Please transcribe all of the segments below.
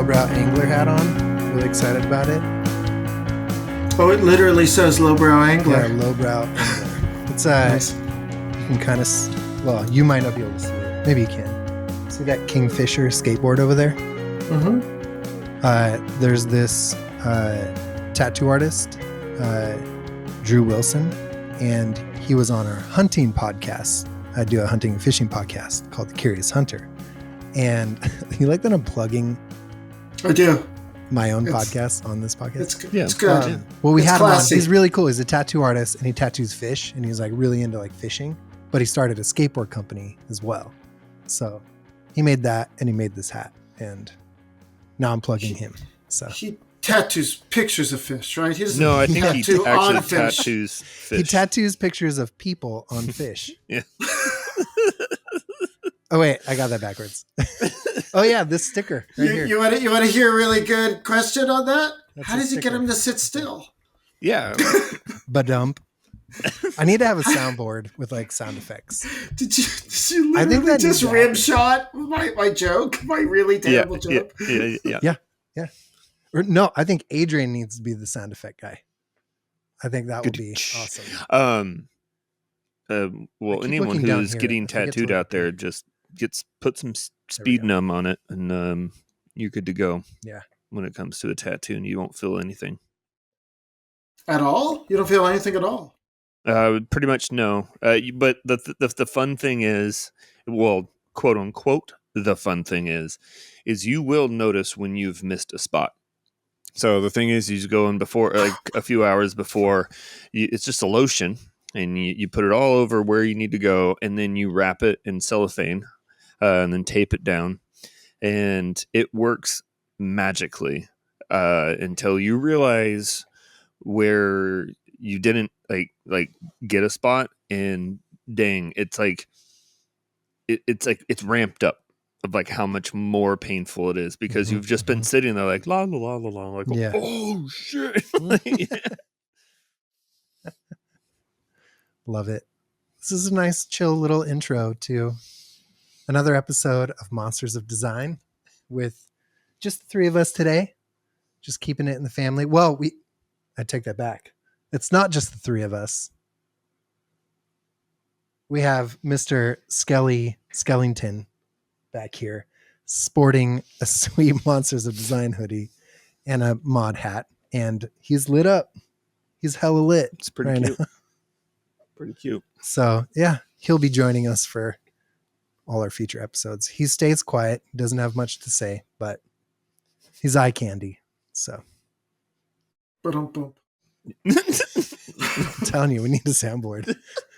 lowbrow angler hat on. Really excited about it. Oh, it literally says lowbrow angler. Yeah, lowbrow angler. It's Nice. you can kind of, well, you might not be able to see it. Maybe you can. See that Kingfisher skateboard over there? Mm-hmm. There's this tattoo artist, Drew Wilson, and he was on our hunting podcast. I do a hunting and fishing podcast called The Curious Hunter. And you like that I'm plugging I do. my own podcast on this podcast? It's good. Yeah. It's good. Well, we It's had classy. him on. He's really cool. He's a tattoo artist and he tattoos fish and he's like really into like fishing, but he started a skateboard company as well. So he made that and he made this hat and now I'm plugging him. So He tattoos pictures of fish, right? He doesn't No, I think he tattoo on actually fish. tattoos fish. he tattoos pictures of people on fish. Yeah. Oh wait, I got that backwards. Oh yeah, this sticker right here. You want to hear a really good question on that? That's How a does he get sticker. him to sit still? Yeah. Badump. I need to have a soundboard with like sound effects. Did you I think literally that just needs to rim happen. shot my joke? My really terrible joke? Yeah. Or no, I think Adrian needs to be the sound effect guy. I think that would be awesome. Well, keep anyone looking down who's here. getting I forget to tattooed look. out there just put some There we speed go. numb on it, and you're good to go. Yeah. When it comes to the tattoo, and you won't feel anything. At all? You don't feel anything at all? Pretty much no. But the fun thing is, well, quote unquote, the fun thing is you will notice when you've missed a spot. So the thing is, you go in before, like a few hours before, it's just a lotion, and you put it all over where you need to go, and then you wrap it in cellophane, and then tape it down, and it works magically until you realize where you didn't like get a spot, and dang, it's like it's ramped up of like how much more painful it is because you've just been sitting there like la la la la la, like Yeah. oh shit. Love it. This is a nice, chill little intro to another episode of Monsters of Design with just the three of us today. Just keeping it in the family. Well, I take that back. It's not just the three of us. We have Mr. Skellington back here sporting a sweet Monsters of Design hoodie and a mod hat. And he's lit up. He's hella lit. It's pretty right cute. now. Pretty cute. So yeah, he'll be joining us for all our future episodes. He stays quiet, doesn't have much to say, but he's eye candy. So Ba-dum-bum. I'm telling you, we need a soundboard.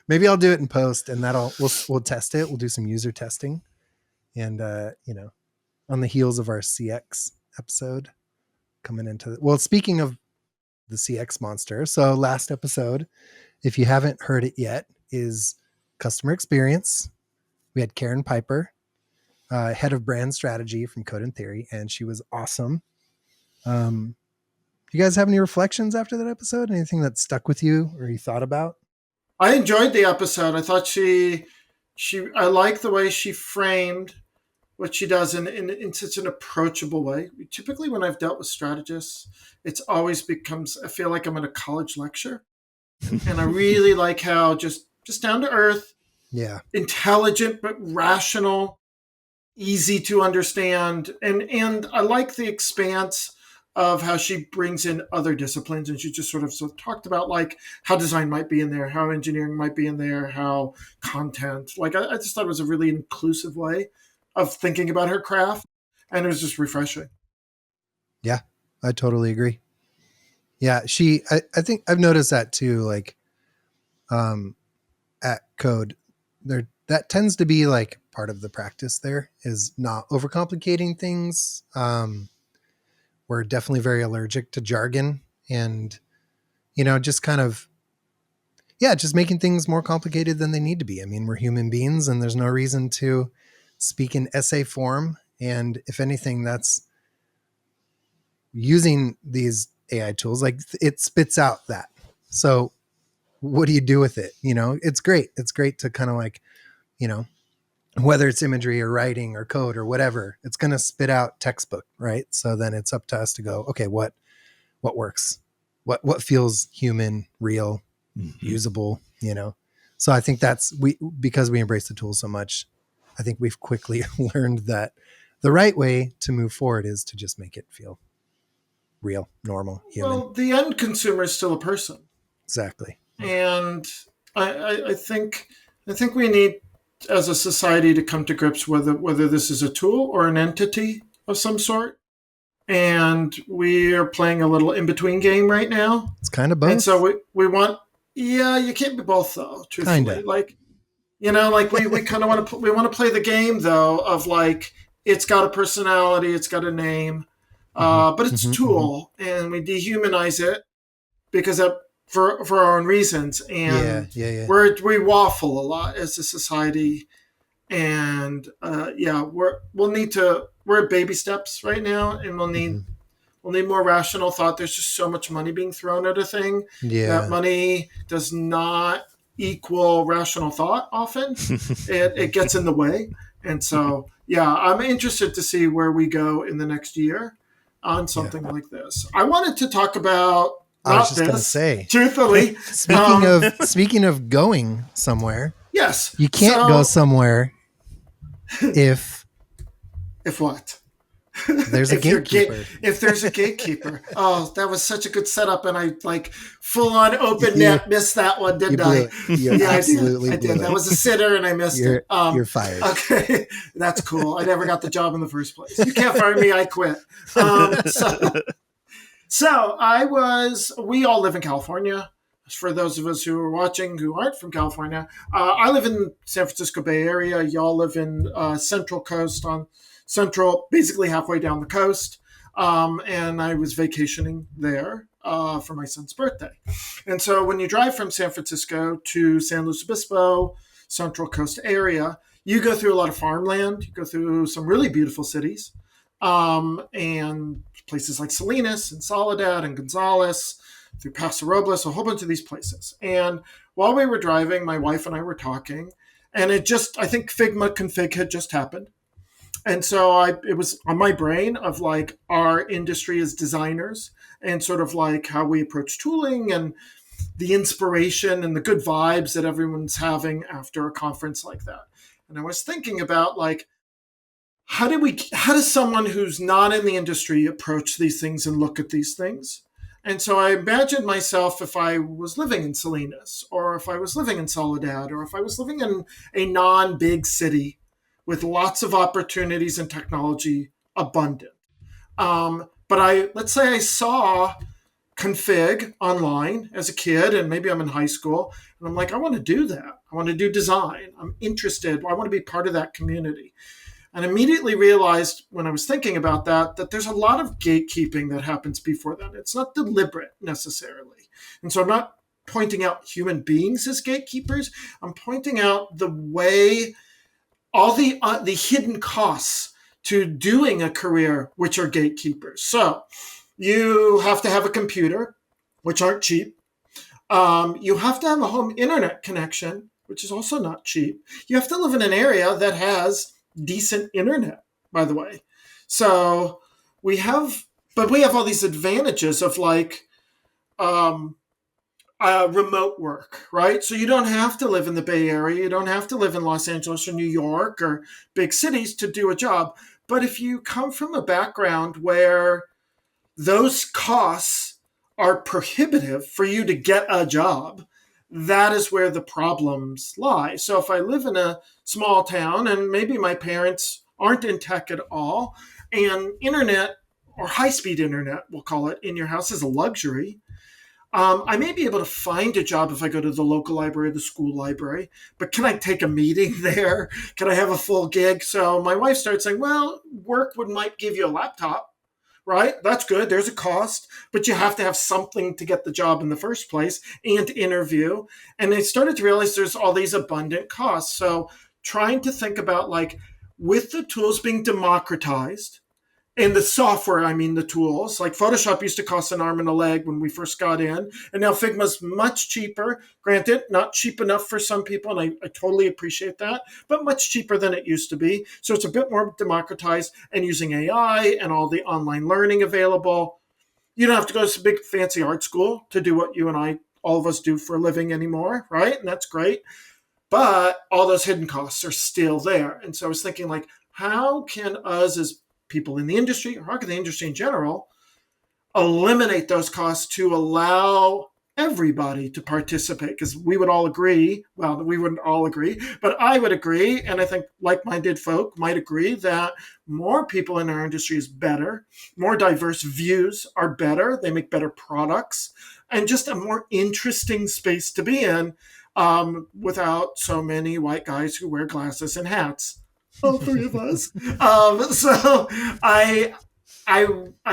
Maybe I'll do it in post, and we'll test it. We'll do some user testing, and on the heels of our CX episode coming into speaking of the CX monster, so last episode, if you haven't heard it yet, is customer experience. We had Karen Piper, head of brand strategy from Code and Theory, and she was awesome. You guys have any reflections after that episode? Anything that stuck with you or you thought about? I enjoyed the episode. I thought I like the way she framed what she does in such an approachable way. Typically when I've dealt with strategists, it's always I feel like I'm in a college lecture. And I really like how just down to earth, Yeah. intelligent but rational, easy to understand. And I like the expanse of how she brings in other disciplines. And she just sort of talked about like how design might be in there, how engineering might be in there, how content, like I just thought it was a really inclusive way of thinking about her craft. And it was just refreshing. Yeah, I totally agree. Yeah. I think I've noticed that too. Like, at Code that tends to be like part of the practice there is not overcomplicating things. We're definitely very allergic to jargon and, just kind of, just making things more complicated than they need to be. I mean, we're human beings and there's no reason to speak in essay form. And if anything, that's using these AI tools, like it spits out that. So what do you do with it? It's great. It's great to kind of like, whether it's imagery or writing or code or whatever, it's going to spit out textbook, right? So then it's up to us to go, okay, what works? What feels human, real, usable, you know? So I think because we embrace the tools so much, I think we've quickly learned that the right way to move forward is to just make it feel real, normal, human. Well, the end consumer is still a person. Exactly. And I think we need, as a society, to come to grips whether this is a tool or an entity of some sort. And we are playing a little in-between game right now. It's kind of both. And so we want, you can't be both though, truthfully. Kinda. Like, you know, like we kind of want to play the game though of like, it's got a personality, it's got a name, but it's a tool, and we dehumanize it because for our own reasons. And we waffle a lot as a society. And we're at baby steps right now, and we'll need more rational thought. There's just so much money being thrown at a thing. That money does not equal rational thought often. It gets in the way. And so, I'm interested to see where we go in the next year on something like this. I wanted to talk about, I was just going to say, truthfully, speaking of going somewhere. Yes. You can't go somewhere if what? There's a gatekeeper. If there's a gatekeeper. Oh, that was such a good setup, and I like full on open net missed that one, didn't I? Absolutely I did. That was a sitter, and I missed it. You're fired. Okay, that's cool. I never got the job in the first place. You can't fire me. I quit. We all live in California. For those of us who are watching who aren't from California, I live in San Francisco Bay Area. Y'all live in Central Coast on Central, basically halfway down the coast. And I was vacationing there for my son's birthday. And so when you drive from San Francisco to San Luis Obispo, Central Coast area, you go through a lot of farmland. You go through some really beautiful cities, and places like Salinas and Soledad and Gonzales, through Paso Robles, a whole bunch of these places. And while we were driving, my wife and I were talking, and I think Figma config had just happened. And so it was on my brain of like our industry as designers and sort of like how we approach tooling and the inspiration and the good vibes that everyone's having after a conference like that. And I was thinking about like, how does someone who's not in the industry approach these things and look at these things? And so I imagined myself if I was living in Salinas, or if I was living in Soledad, or if I was living in a non-big city with lots of opportunities and technology abundant. But let's say I saw config online as a kid, and maybe I'm in high school, and I'm like, I want to do that. I want to do design. I'm interested. I want to be part of that community. And immediately realized when I was thinking about that there's a lot of gatekeeping that happens before then. It's not deliberate necessarily. And so I'm not pointing out human beings as gatekeepers. I'm pointing out the way all the hidden costs to doing a career, which are gatekeepers. So you have to have a computer, which aren't cheap. You have to have a home internet connection, which is also not cheap. You have to live in an area that has decent internet, by the way. So we have all these advantages of like remote work, right? So you don't have to live in the Bay Area. You don't have to live in Los Angeles or New York or big cities to do a job. But if you come from a background where those costs are prohibitive for you to get a job, that is where the problems lie. So if I live in a small town and maybe my parents aren't in tech at all, and internet or high-speed internet, we'll call it, in your house is a luxury, I may be able to find a job if I go to the local library, the school library, but can I take a meeting there? Can I have a full gig? So my wife started saying, well, work might give you a laptop. Right? That's good. There's a cost, but you have to have something to get the job in the first place and to interview. And I started to realize there's all these abundant costs. So trying to think about like with the tools being democratized In the software, I mean the tools. Like Photoshop used to cost an arm and a leg when we first got in, and now Figma's much cheaper. Granted, not cheap enough for some people, and I totally appreciate that, but much cheaper than it used to be. So it's a bit more democratized, and using AI and all the online learning available, you don't have to go to some big fancy art school to do what you and I, all of us, do for a living anymore, right? And that's great. But all those hidden costs are still there. And so I was thinking, like, how can us as people in the industry, or how can the industry in general, eliminate those costs to allow everybody to participate? Because we would all agree, well, we wouldn't all agree, but I would agree, and I think like-minded folk might agree, that more people in our industry is better. More diverse views are better. They make better products, and just a more interesting space to be in, without so many white guys who wear glasses and hats. All three of us. So I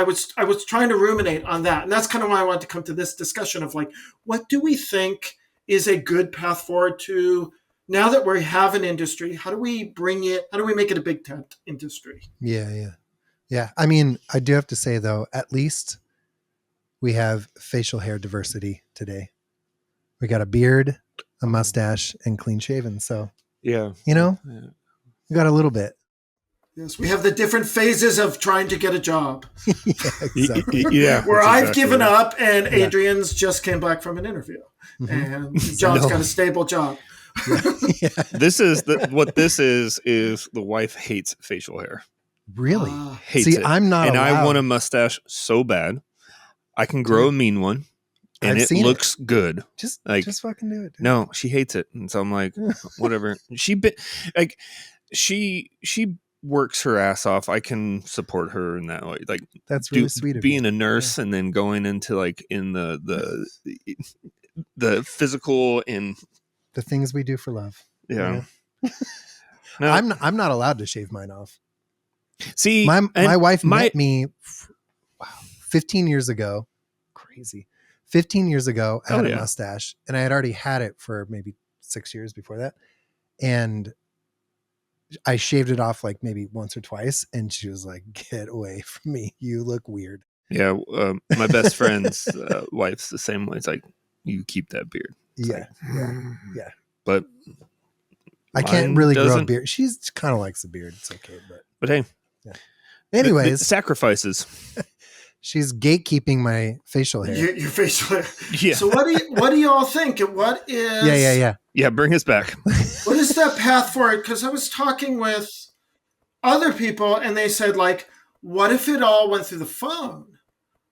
was trying to ruminate on that, and that's kind of why I wanted to come to this discussion of, like, what do we think is a good path forward to, now that we have an industry, how do we bring it? How do we make it a big tent industry? Yeah. I mean, I do have to say though, at least we have facial hair diversity today. We got a beard, a mustache, and clean shaven. So Yeah. we got a little bit. Yes, we have the different phases of trying to get a job. Yeah, exactly. Yeah. Where that's I've exactly given right. up, and Adrian's just came back from an interview, and John's got a stable job. Yeah. This is what this is the wife hates facial hair. Really? Hates See, it. I'm not And allowed. I want a mustache so bad. I can grow a mean one, and I've it seen looks good. Just like- fucking do it. Dude. No, she hates it, and so I'm like, whatever. She works her ass off. I can support her in that way. Like, That's really sweet of being you. a nurse and then going into, like, in the physical and The things we do for love. yeah. You No, I'm not allowed to shave mine off. see, My wife met me 15 years ago. Crazy. 15 years ago, I had a mustache, and I had already had it for maybe 6 years before that. And I shaved it off like maybe once or twice, and she was like, "Get away from me. You look weird." Yeah, my best friend's wife's the same way. It's like, you keep that beard. It's Yeah. like, Yeah. But I can't mine really grow a doesn't. beard. She's kind of likes the beard. It's okay, But hey, anyways, sacrifices. she's gatekeeping my facial hair. Your facial hair. Yeah. So what do y'all think? What is Yeah, bring us back. what is that path forward? Because I was talking with other people, and they said, like, what if it all went through the phone?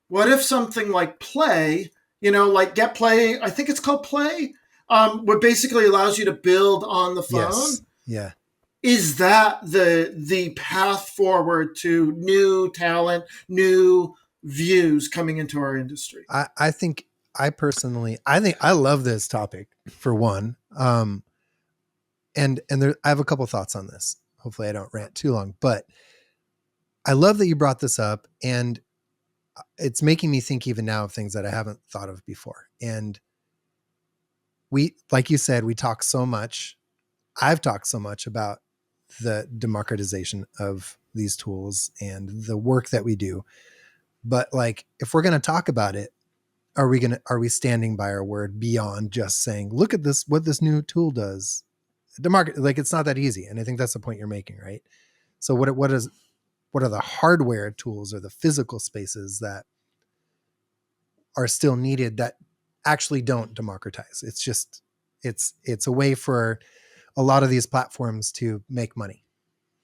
What if something like Play, like Get Play, I think it's called Play, what basically allows you to build on the phone? Yes. Yeah. Is that the path forward to new talent, new views coming into our industry? I think I love this topic, for one. And there, I have a couple thoughts on this. Hopefully I don't rant too long, but I love that you brought this up, and it's making me think even now of things that I haven't thought of before. And we, like you said, we talk so much. I've talked so much about the democratization of these tools and the work that we do. But like, if we're going to talk about it, are we standing by our word beyond just saying, look at this, what this new tool does? Like, it's not that easy. And I think that's the point you're making, right? So what are the hardware tools or the physical spaces that are still needed that actually don't democratize? It's just, it's a way for a lot of these platforms to make money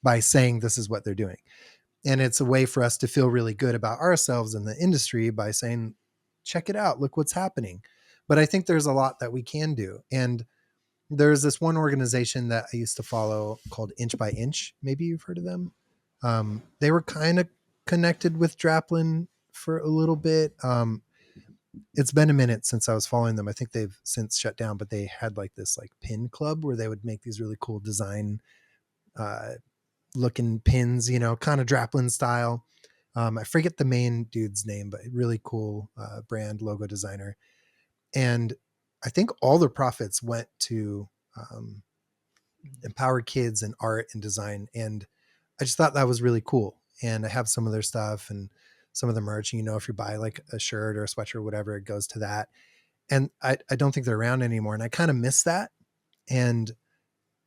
by saying this is what they're doing. And it's a way for us to feel really good about ourselves in the industry by saying, check it out, look what's happening. But I think there's a lot that we can do. And there's this one organization that I used to follow called Inch by Inch. Maybe you've heard of them. They were kind of connected with Draplin for a little bit. It's been a minute since I was following them. I think they've since shut down, but they had like this like pin club where they would make these really cool design looking pins, kind of Draplin style. I forget the main dude's name, but really cool brand logo designer. And I think all the profits went to empower kids in art and design. And I just thought that was really cool. and I have some of their stuff and some of the merch. You know, if you buy like a shirt or a sweatshirt or whatever, it goes to that. And I don't think they're around anymore. And I kind of miss that. And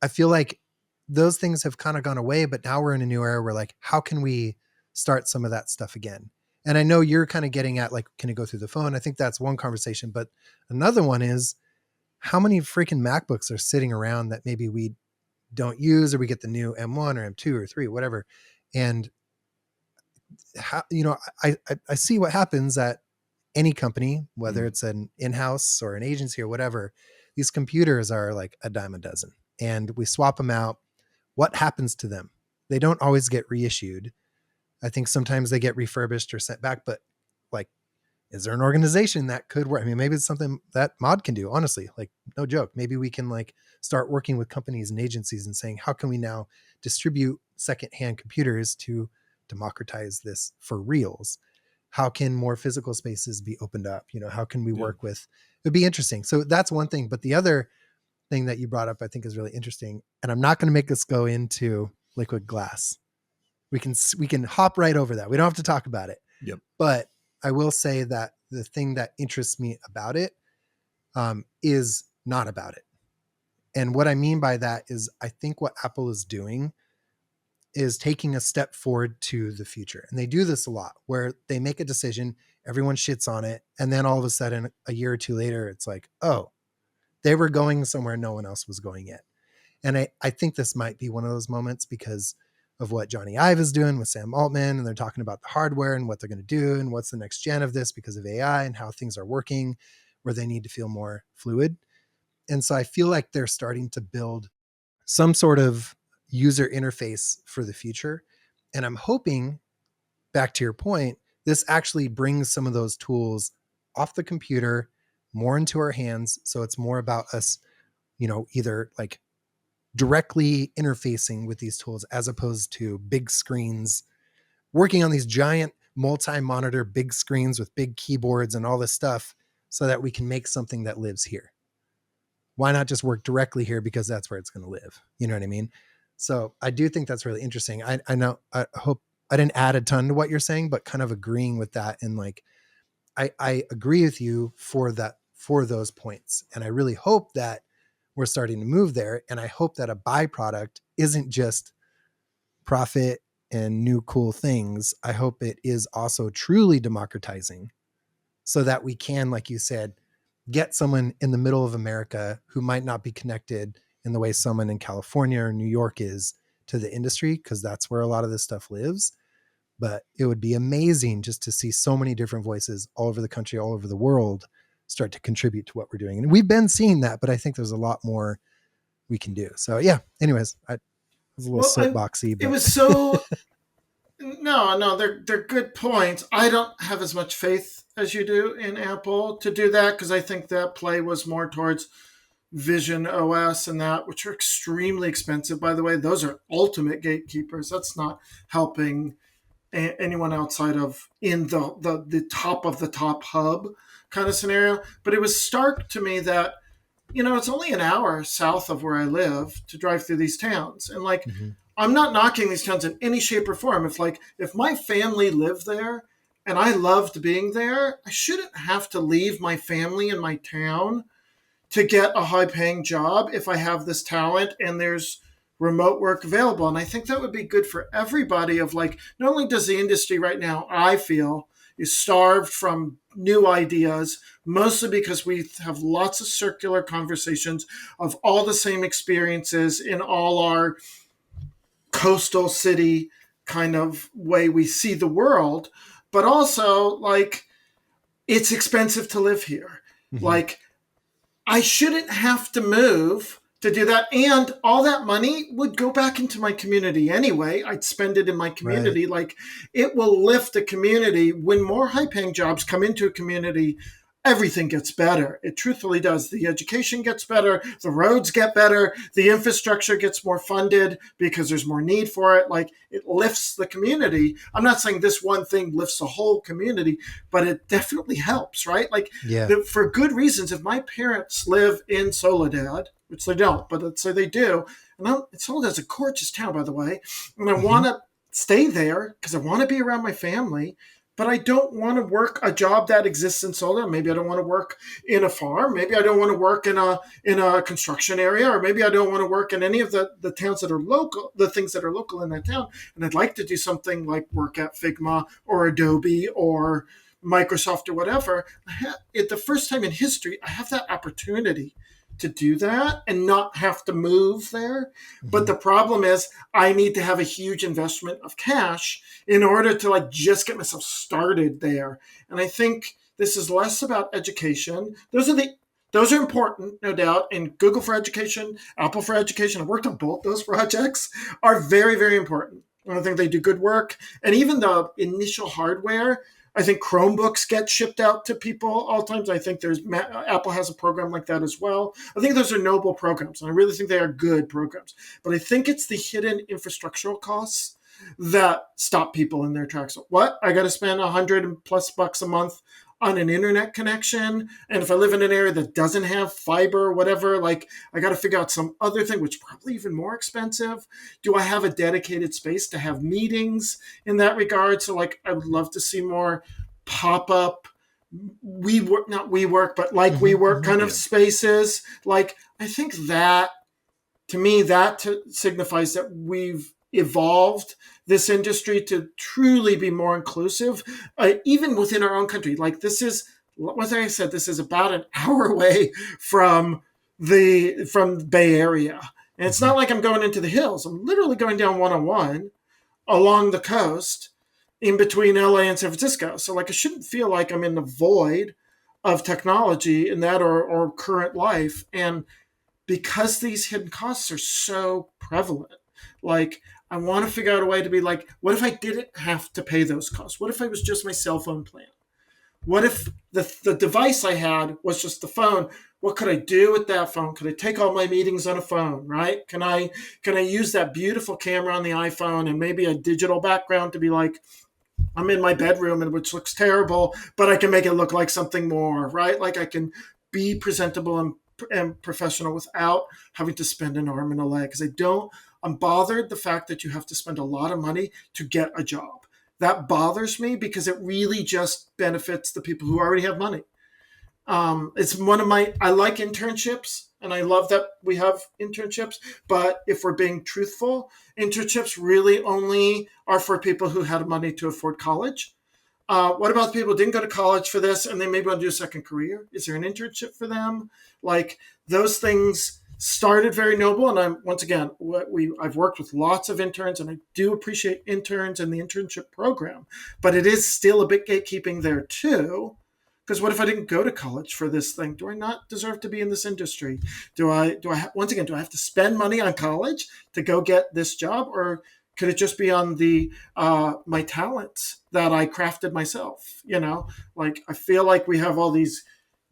I feel like those things have kind of gone away, but now we're in a new era where like, how can we start some of that stuff again? And I know you're kind of getting at like, can it go through the phone? I think that's one conversation, but another one is how many freaking MacBooks are sitting around that maybe we don't use, or we get the new M1 or M2 or 3, whatever. And how, you know, I see what happens at any company, whether it's an in-house or an agency or whatever. These computers are like a dime a dozen, and we swap them out. What happens to them? They don't always get reissued. I think sometimes they get refurbished or sent back, but like, is there an organization that could work? I mean, maybe it's something that Mod can do, honestly, like no joke. Maybe we can like start working with companies and agencies and saying, how can we now distribute secondhand computers to democratize this for reals? How can more physical spaces be opened up? You know, how can we work with, it'd be interesting. So that's one thing. But the other thing that you brought up, I think is really interesting. And I'm not going to make us go into liquid glass. We can hop right over that. We don't have to talk about it. Yep. But I will say that the thing that interests me about it is not about it. And what I mean by that is I think what Apple is doing is taking a step forward to the future. And they do this a lot where they make a decision, everyone shits on it. And then all of a sudden, a year or two later, it's like, oh, they were going somewhere no one else was going yet. And I think this might be one of those moments because of what Johnny Ive is doing with Sam Altman. And they're talking about the hardware and what they're going to do and what's the next gen of this because of AI and how things are working, where they need to feel more fluid. And so I feel like they're starting to build some sort of user interface for the future. And I'm hoping, back to your point, this actually brings some of those tools off the computer more into our hands. So it's more about us, you know, either like directly interfacing with these tools as opposed to big screens, working on these giant multi-monitor big screens with big keyboards and all this stuff so that we can make something that lives here. Why not just work directly here because that's where it's going to live? You know what I mean? So I do think that's really interesting. I know, I hope I didn't add a ton to what you're saying, but kind of agreeing with that. And like, I agree with you for those points. And I really hope that we're starting to move there. And I hope that a byproduct isn't just profit and new cool things. I hope it is also truly democratizing so that we can, like you said, get someone in the middle of America who might not be connected in the way someone in California or New York is to the industry, because that's where a lot of this stuff lives. But it would be amazing just to see so many different voices all over the country, all over the world, start to contribute to what we're doing. And we've been seeing that, but I think there's a lot more we can do. So yeah, anyways, I was a little soapboxy, but it was so, no, they're good points. I don't have as much faith as you do in Apple to do that, because I think that play was more towards Vision OS and that, which are extremely expensive, by the way. Those are ultimate gatekeepers. That's not helping anyone outside of in the top of the top hub kind of scenario. But it was stark to me that, you know, it's only an hour south of where I live to drive through these towns. And like, I'm not knocking these towns in any shape or form. If my family lived there and I loved being there, I shouldn't have to leave my family and my town to get a high paying job if I have this talent and there's remote work available. And I think that would be good for everybody. Of like, not only does the industry right now, I feel, is starved from new ideas, mostly because we have lots of circular conversations of all the same experiences in all our coastal city kind of way we see the world, but also like, it's expensive to live here. Like, I shouldn't have to move to do that. And all that money would go back into my community anyway. I'd spend it in my community. Right. Like, it will lift a community. When more high paying jobs come into a community, everything gets better. It truthfully does. The education gets better. The roads get better. The infrastructure gets more funded because there's more need for it. Like, it lifts the community. I'm not saying this one thing lifts the whole community, but it definitely helps, right? Like, for good reasons. If my parents live in Soledad, which they don't, but let's say they do, and Soledad's a gorgeous town, by the way, and I want to stay there because I want to be around my family, but I don't want to work a job that exists in solar. Maybe I don't want to work in a farm. Maybe I don't want to work in a construction area, or maybe I don't want to work in any of the towns that are local, the things that are local in that town. And I'd like to do something like work at Figma or Adobe or Microsoft or whatever. It's the first time in history I have that opportunity to do that and not have to move there. Mm-hmm. But the problem is I need to have a huge investment of cash in order to like just get myself started there. And I think this is less about education. Those are important, no doubt. And Google for Education, Apple for Education, I worked on both those projects, are very, very important. I think they do good work. And even the initial hardware, I think Chromebooks get shipped out to people all the times. I think Apple has a program like that as well. I think those are noble programs, and I really think they are good programs. But I think it's the hidden infrastructural costs that stop people in their tracks. What? I got to spend $100+ a month on an internet connection, and if I live in an area that doesn't have fiber or whatever, like I got to figure out some other thing, which is probably even more expensive. Do I have a dedicated space to have meetings in that regard? So like I would love to see more pop-up not WeWork, but like WeWork kind of spaces. Like I think that, to me, that signifies that we've evolved this industry to truly be more inclusive, even within our own country. Like this is, what I said, this is about an hour away from the Bay Area. And it's not like I'm going into the hills. I'm literally going down 101 along the coast in between LA and San Francisco. So like I shouldn't feel like I'm in the void of technology in that or current life. And because these hidden costs are so prevalent, like I want to figure out a way to be like, what if I didn't have to pay those costs? What if I was just my cell phone plan? What if the device I had was just the phone? What could I do with that phone? Could I take all my meetings on a phone, right? Can I use that beautiful camera on the iPhone and maybe a digital background to be like, I'm in my bedroom, and which looks terrible, but I can make it look like something more, right? Like I can be presentable and professional without having to spend an arm and a leg. Because I'm bothered the fact that you have to spend a lot of money to get a job. That bothers me because it really just benefits the people who already have money. It's I like internships, and I love that we have internships, but if we're being truthful, internships really only are for people who had money to afford college. What about the people who didn't go to college for this and they maybe want to do a second career? Is there an internship for them? Like those things started very noble. And I've worked with lots of interns, and I do appreciate interns and the internship program, but it is still a bit gatekeeping there too. Because what if I didn't go to college for this thing? Do I not deserve to be in this industry? Do I have to spend money on college to go get this job, or could it just be on my talents that I crafted myself? Like I feel like we have all these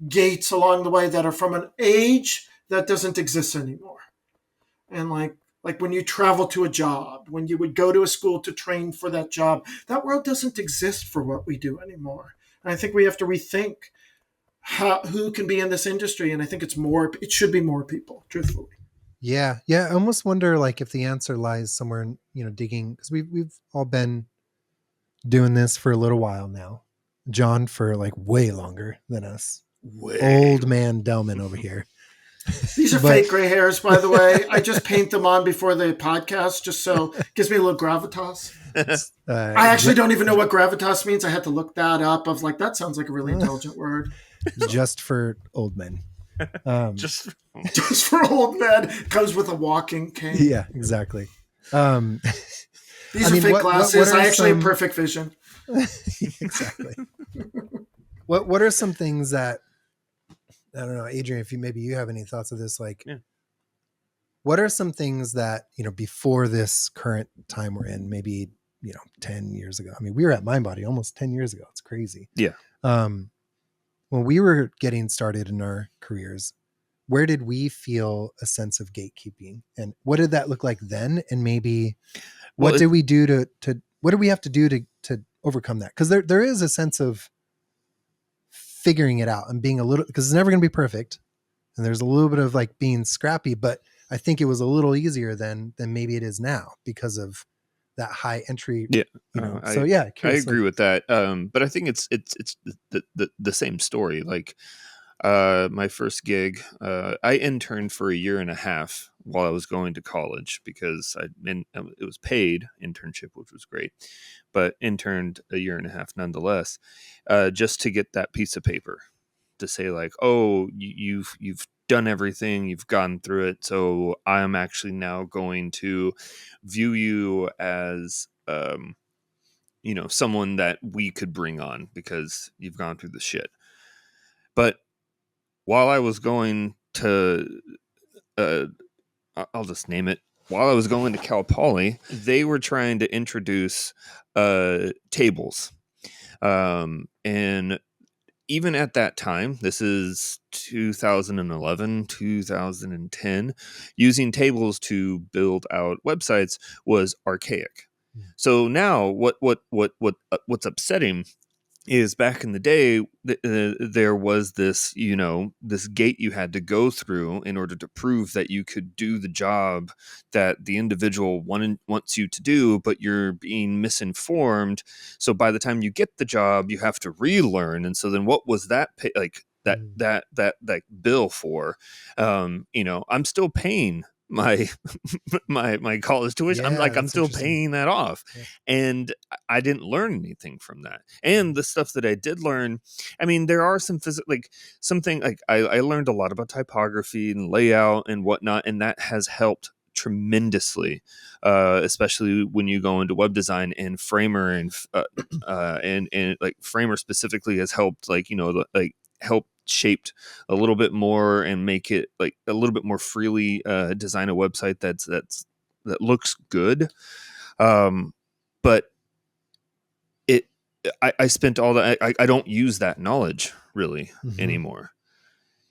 gates along the way that are from an age that doesn't exist anymore. And like when you travel to a job, when you would go to a school to train for that job, that world doesn't exist for what we do anymore. And I think we have to rethink who can be in this industry. And I think it should be more people, truthfully. Yeah. I almost wonder like if the answer lies somewhere in, digging, because we've all been doing this for a little while now. Jon for like way longer than us. Old man Delman over here. These are fake gray hairs, by the way. I just paint them on before the podcast, just so it gives me a little gravitas. I actually don't even know what gravitas means. I had to look that up. Of like, that sounds like a really intelligent word. Just for old men. Just for old men. Comes with a walking cane. Yeah, exactly. These are fake glasses. I actually have perfect vision. Exactly. What are some things that, I don't know, Adrian, if you have any thoughts of this, like, what are some things that, before this current time we're in, maybe, 10 years ago, I mean, we were at MindBody almost 10 years ago. It's crazy. Yeah. When we were getting started in our careers, where did we feel a sense of gatekeeping, and what did that look like then? And maybe what did we do what do we have to do to overcome that? Because there is a sense of figuring it out and being a little, because it's never going to be perfect. And there's a little bit of like being scrappy, but I think it was a little easier than maybe it is now because of that high entry, Yeah. So yeah, I curious, agree like, with that. But I think it's the same story. Like my first gig, I interned for a year and a half while I was going to college because it was paid internship, which was great, but interned a year and a half nonetheless, just to get that piece of paper to say like, oh, you've done everything, you've gone through it, so I'm actually now going to view you as someone that we could bring on because you've gone through the shit. But while I was going to uh I'll just name it, while I was going to Cal Poly, they were trying to introduce tables, and even at that time, this is 2011, 2010, using tables to build out websites was archaic. So now what's upsetting is back in the day there was this this gate you had to go through in order to prove that you could do the job that the individual wants you to do, but you're being misinformed, so by the time you get the job you have to relearn. And so then what was that that bill for? I'm still paying my my college tuition. I'm yeah, like, I'm that's still interesting. paying that off. Yeah. And I didn't learn anything from that. And the stuff that I did learn, I mean, there are some like something like I learned a lot about typography and layout and whatnot, and that has helped tremendously, especially when you go into web design. And Framer and like Framer specifically has helped, like like help shaped a little bit more and make it like a little bit more freely design a website that looks good. But it I spent all that. I don't use that knowledge really anymore.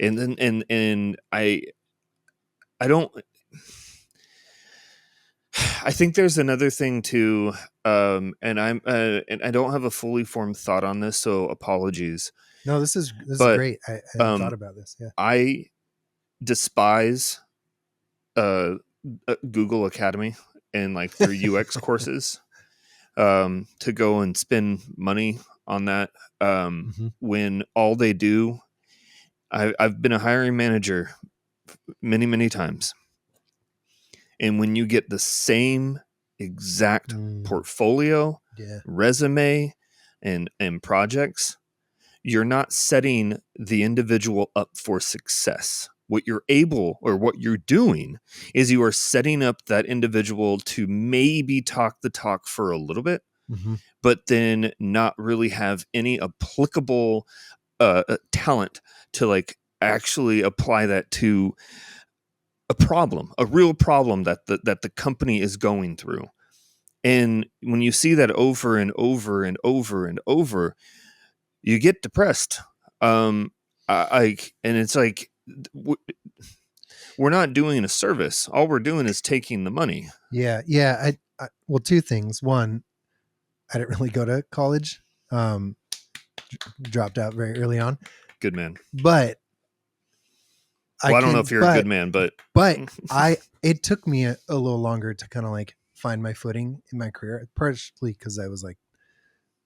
And then and I don't. I think there's another thing too, and I don't have a fully formed thought on this, so apologies. No, this is But great. I hadn't thought about this. Yeah. I despise Google Academy and like their UX courses, to go and spend money on that, when all they do. I've been a hiring manager many times, and when you get the same exact portfolio, Yeah. resume, and projects, you're not setting the individual up for success. What you're doing is you are setting up that individual to maybe talk the talk for a little bit, but then not really have any applicable talent to like actually apply that to a real problem that the company is going through. And when you see that over and over and over and over, you get depressed. And it's like, we're not doing a service. All we're doing is taking the money. Yeah. Well, two things. One, I didn't really go to college. Dropped out very early on. Good man. But I don't know if you're a good man, but it took me a little longer to kind of like find my footing in my career, partially because I was like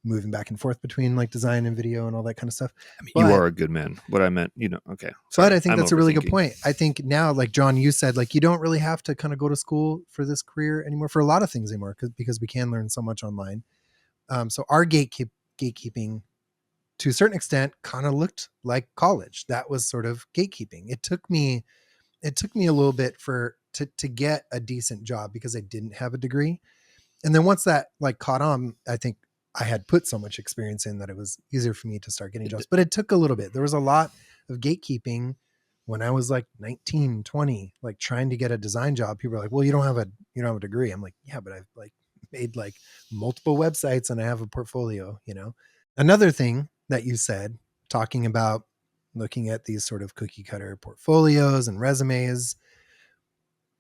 moving back and forth between like design and video and all that kind of stuff. I mean, you are a good man. What I meant, okay. Sorry, but I think that's a really good point. I think now, like Jon, you said, like you don't really have to kind of go to school for this career anymore, for a lot of things anymore, because we can learn so much online. So our gatekeeping, to a certain extent, kind of looked like college. That was sort of gatekeeping. It took me a little bit to get a decent job because I didn't have a degree. And then once that like caught on, I think I had put so much experience in that it was easier for me to start getting jobs. But it took a little bit. There was a lot of gatekeeping when I was like 19, 20, like trying to get a design job. People were like, well, you don't have a degree. I'm like, yeah, but I've like made like multiple websites and I have a portfolio, Another thing that you said, talking about looking at these sort of cookie cutter portfolios and resumes,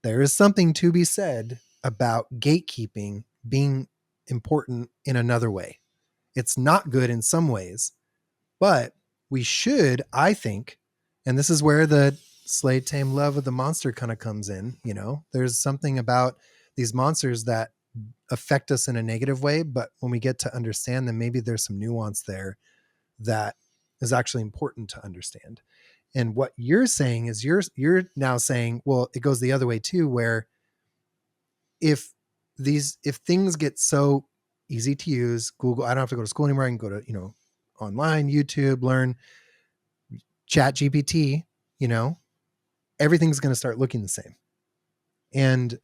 there is something to be said about gatekeeping being important in another way. It's not good in some ways, but we should, I think, and this is where the slay tame love of the monster kind of comes in. There's something about these monsters that affect us in a negative way, but when we get to understand them, maybe there's some nuance there that is actually important to understand. And what you're saying is you're now saying, well, it goes the other way too, where if things get so easy to use, Google, I don't have to go to school anymore. I can go to, online, YouTube, learn, Chat GPT, everything's going to start looking the same. And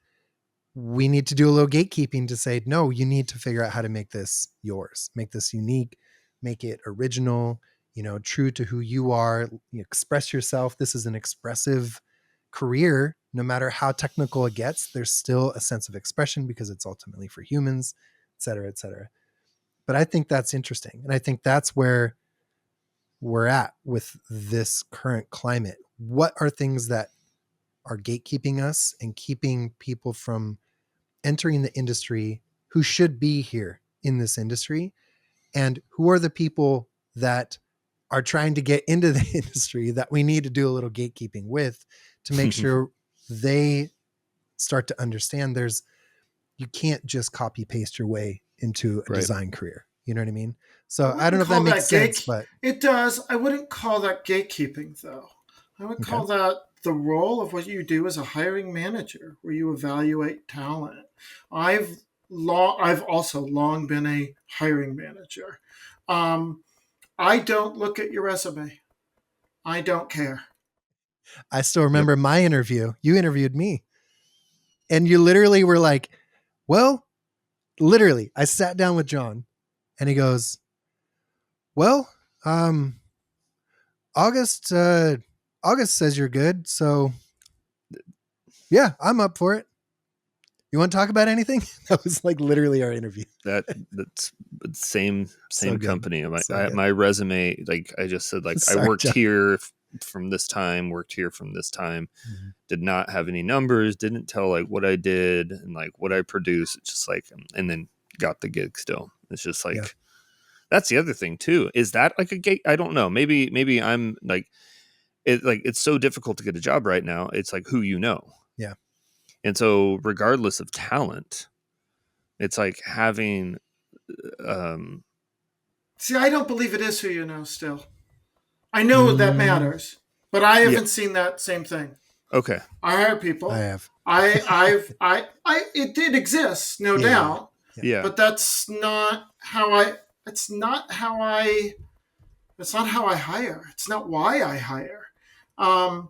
we need to do a little gatekeeping to say, no, you need to figure out how to make this yours, make this unique, make it original, true to who you are, express yourself. This is an expressive career. No matter how technical it gets, there's still a sense of expression because it's ultimately for humans, et cetera, et cetera. But I think that's interesting. And I think that's where we're at with this current climate. What are things that are gatekeeping us and keeping people from entering the industry who should be here in this industry? And who are the people that are trying to get into the industry that we need to do a little gatekeeping with to make sure they start to understand you can't just copy paste your way into a design career. You know what I mean? So I don't know if that makes sense, but it does. I wouldn't call that gatekeeping though. I would call that the role of what you do as a hiring manager, where you evaluate talent. I've also long been a hiring manager. I don't look at your resume. I don't care. I still remember my interview. You interviewed me. And you literally were like, well, literally, I sat down with Jon and he goes, well, August says you're good. So yeah, I'm up for it. You want to talk about anything? That was like literally our interview. That's same So company. So my resume, like I just said, like Sorry, I worked Jon. here from this time, worked here from this time, did not have any numbers, didn't tell like what I did and like what I produced. It's just like, and then got the gig still. It's just like, that's the other thing too. Is that like a gate? I don't know. Maybe I'm like, it's so difficult to get a job right now. It's like who you know. Yeah. And so regardless of talent, it's like having, See, I don't believe it is who you know still. I know that matters, but I haven't seen that same thing. Okay. I hire people. I have. It did exist, no doubt. Yeah. But that's not how I hire. It's not why I hire. I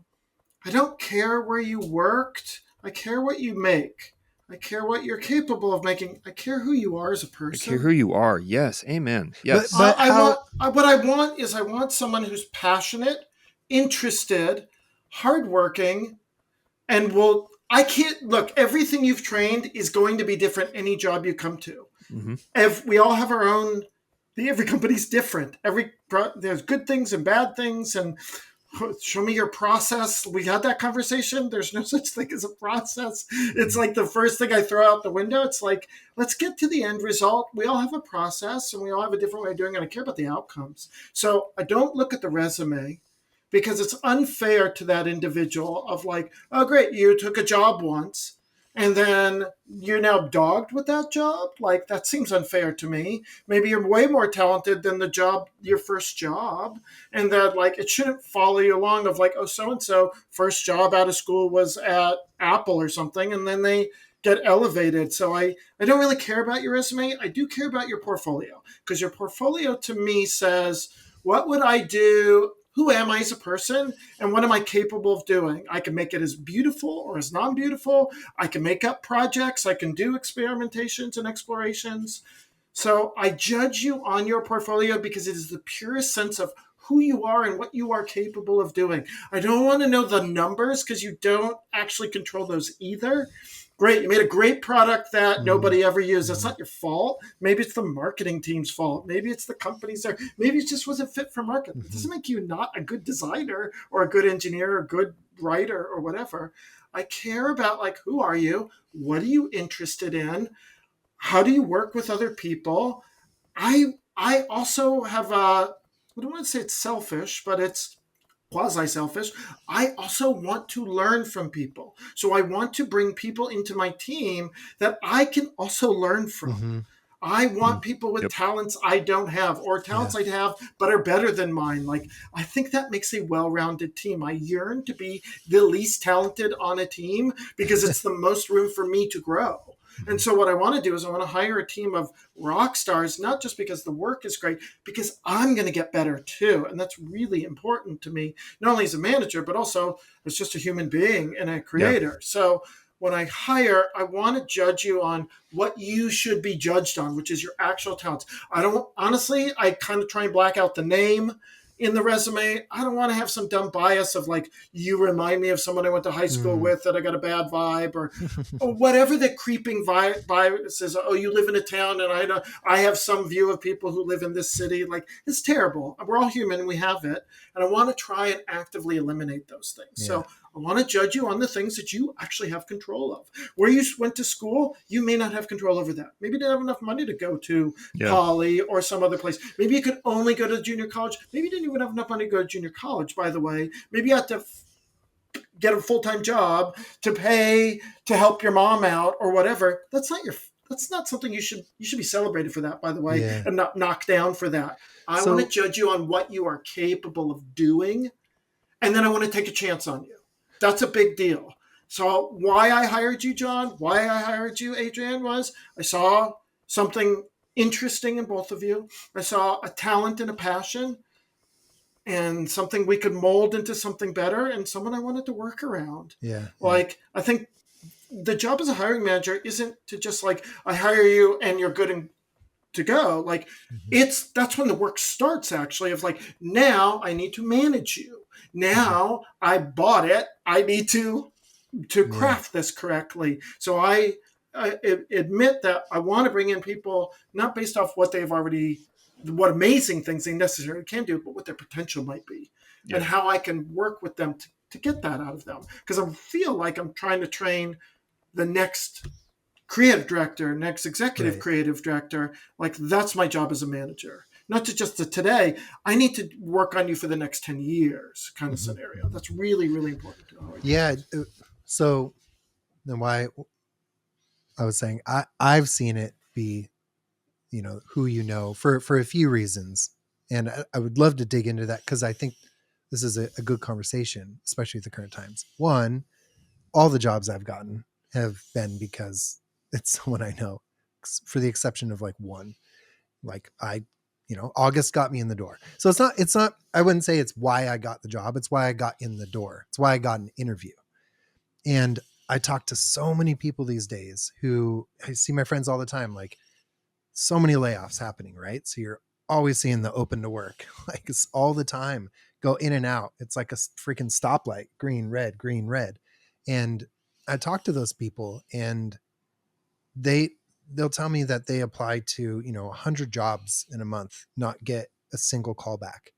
don't care where you worked. I care what you make. I care what you're capable of making. I care who you are as a person. I care who you are. Yes. Amen. Yes. What I want someone who's passionate, interested, hardworking, and everything you've trained is going to be different any job you come to. We all have our own, every company's different. There's good things and bad things, and show me your process. We had that conversation. There's no such thing as a process. It's like the first thing I throw out the window. It's like, let's get to the end result. We all have a process and we all have a different way of doing it. I care about the outcomes. So I don't look at the resume because it's unfair to that individual of like, oh, great, you took a job once and then you're now dogged with that job. Like, that seems unfair to me. Maybe you're way more talented than your first job. And that like, it shouldn't follow you along of like, oh, so-and-so first job out of school was at Apple or something. And then they get elevated. So I don't really care about your resume. I do care about your portfolio, because your portfolio to me says, what would I do? Who am I as a person, and what am I capable of doing? I can make it as beautiful or as non-beautiful. I can make up projects. I can do experimentations and explorations. So I judge you on your portfolio because it is the purest sense of who you are and what you are capable of doing. I don't want to know the numbers because you don't actually control those either. Great, you made a great product that nobody ever used. That's not your fault. Maybe it's the marketing team's fault. Maybe it's the company's there. Maybe it just wasn't fit for market. It doesn't make you not a good designer or a good engineer or a good writer or whatever. I care about like, who are you? What are you interested in? How do you work with other people? I also have I don't want to say it's selfish, but it's quasi-selfish. I also want to learn from people. So I want to bring people into my team that I can also learn from. Mm-hmm. I want people with Yep. talents I don't have, or talents I have but are better than mine. Like, I think that makes a well-rounded team. I yearn to be the least talented on a team because it's the most room for me to grow. And so what I want to do is I want to hire a team of rock stars, not just because the work is great, because I'm going to get better too. And that's really important to me, not only as a manager, but also as just a human being and a creator. So when I hire, I want to judge you on what you should be judged on, which is your actual talents. I kind of try and black out the name in the resume. I don't want to have some dumb bias of like, you remind me of someone I went to high school with that I got a bad vibe, or whatever the creeping vibe says. Oh, you live in a town and I have some view of people who live in this city. Like, it's terrible. We're all human and we have it. And I want to try and actively eliminate those things. Yeah. So I want to judge you on the things that you actually have control of. Where you went to school, you may not have control over that. Maybe you didn't have enough money to go to Poly or some other place. Maybe you could only go to junior college. Maybe you didn't even have enough money to go to junior college, by the way. Maybe you had to get a full-time job to pay to help your mom out or whatever. That's not something you should be celebrated for that, by the way, and not knocked down for that. I want to judge you on what you are capable of doing, and then I want to take a chance on you. That's a big deal. So why I hired you, Jon, why I hired you, Adrian, was I saw something interesting in both of you. I saw a talent and a passion and something we could mold into something better and someone I wanted to work around. Yeah. Like, I think the job as a hiring manager isn't to just like, I hire you and you're good and to go. Like, that's when the work starts, actually, of like, now I need to manage you. Now I bought it. I need to craft this correctly. So I admit that I want to bring in people not based off what amazing things they necessarily can do, but what their potential might be and how I can work with them to get that out of them. Because I feel like I'm trying to train the next creative director, next executive creative director. Like, that's my job as a manager. Not to just today. I need to work on you for the next 10 years kind of scenario. That's really, really important. Yeah. So then why I was saying, I've seen it be, who for a few reasons. And I would love to dig into that because I think this is a good conversation, especially at the current times. One, all the jobs I've gotten have been because it's someone I know, for the exception of like one. Like August got me in the door. So it's not, I wouldn't say it's why I got the job. It's why I got in the door. It's why I got an interview. And I talk to so many people these days who I see my friends all the time, like so many layoffs happening, right? So you're always seeing the open to work, like it's all the time, go in and out. It's like a freaking stoplight, green, red, green, red. And I talk to those people and they'll tell me that they apply to, 100 jobs in a month, not get a single callback.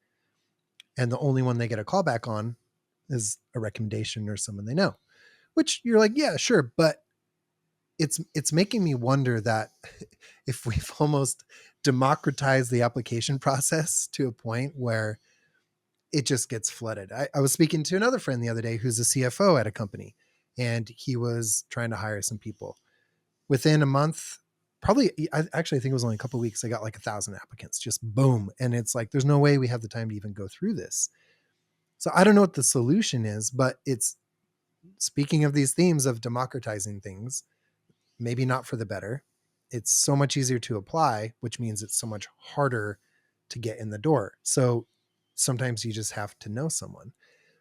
And the only one they get a callback on is a recommendation or someone they know, which you're like, yeah, sure. But it's making me wonder that if we've almost democratized the application process to a point where it just gets flooded. I was speaking to another friend the other day who's a CFO at a company, and he was trying to hire some people. Within a month, probably, I think it was only a couple of weeks, I got like 1,000 applicants, just boom. And it's like, there's no way we have the time to even go through this. So I don't know what the solution is, but it's, speaking of these themes of democratizing things, maybe not for the better. It's so much easier to apply, which means it's so much harder to get in the door. So sometimes you just have to know someone.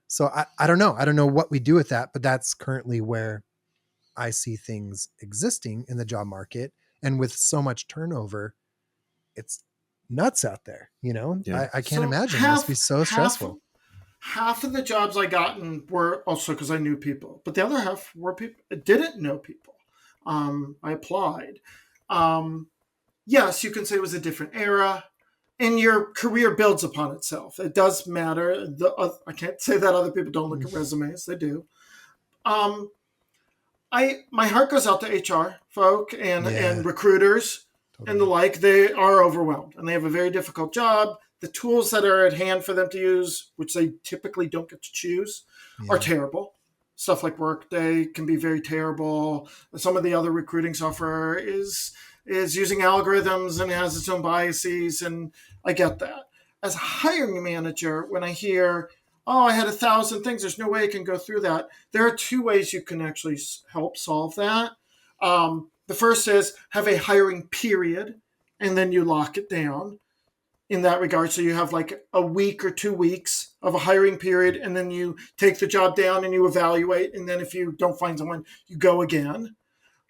So I don't know. I don't know what we do with that, but that's currently where I see things existing in the job market. And with so much turnover, it's nuts out there. I can't imagine. It must be so stressful. Half of the jobs I gotten were also because I knew people, but the other half were people I didn't know people. I applied. Yes, you can say it was a different era, and your career builds upon itself. It does matter. I can't say that other people don't look at resumes. They do. My heart goes out to HR folk and recruiters and the like. They are overwhelmed and they have a very difficult job. the tools that are at hand for them to use, which they typically don't get to choose, are terrible. Stuff like Workday can be very terrible. Some of the other recruiting software is using algorithms and has its own biases, and I get that. As a hiring manager, when I hear, oh, I had 1,000 things, there's no way I can go through that. There are two ways you can actually help solve that. The first is have a hiring period, and then you lock it down in that regard. So you have like a week or 2 weeks of a hiring period, and then you take the job down and you evaluate. And then if you don't find someone, you go again.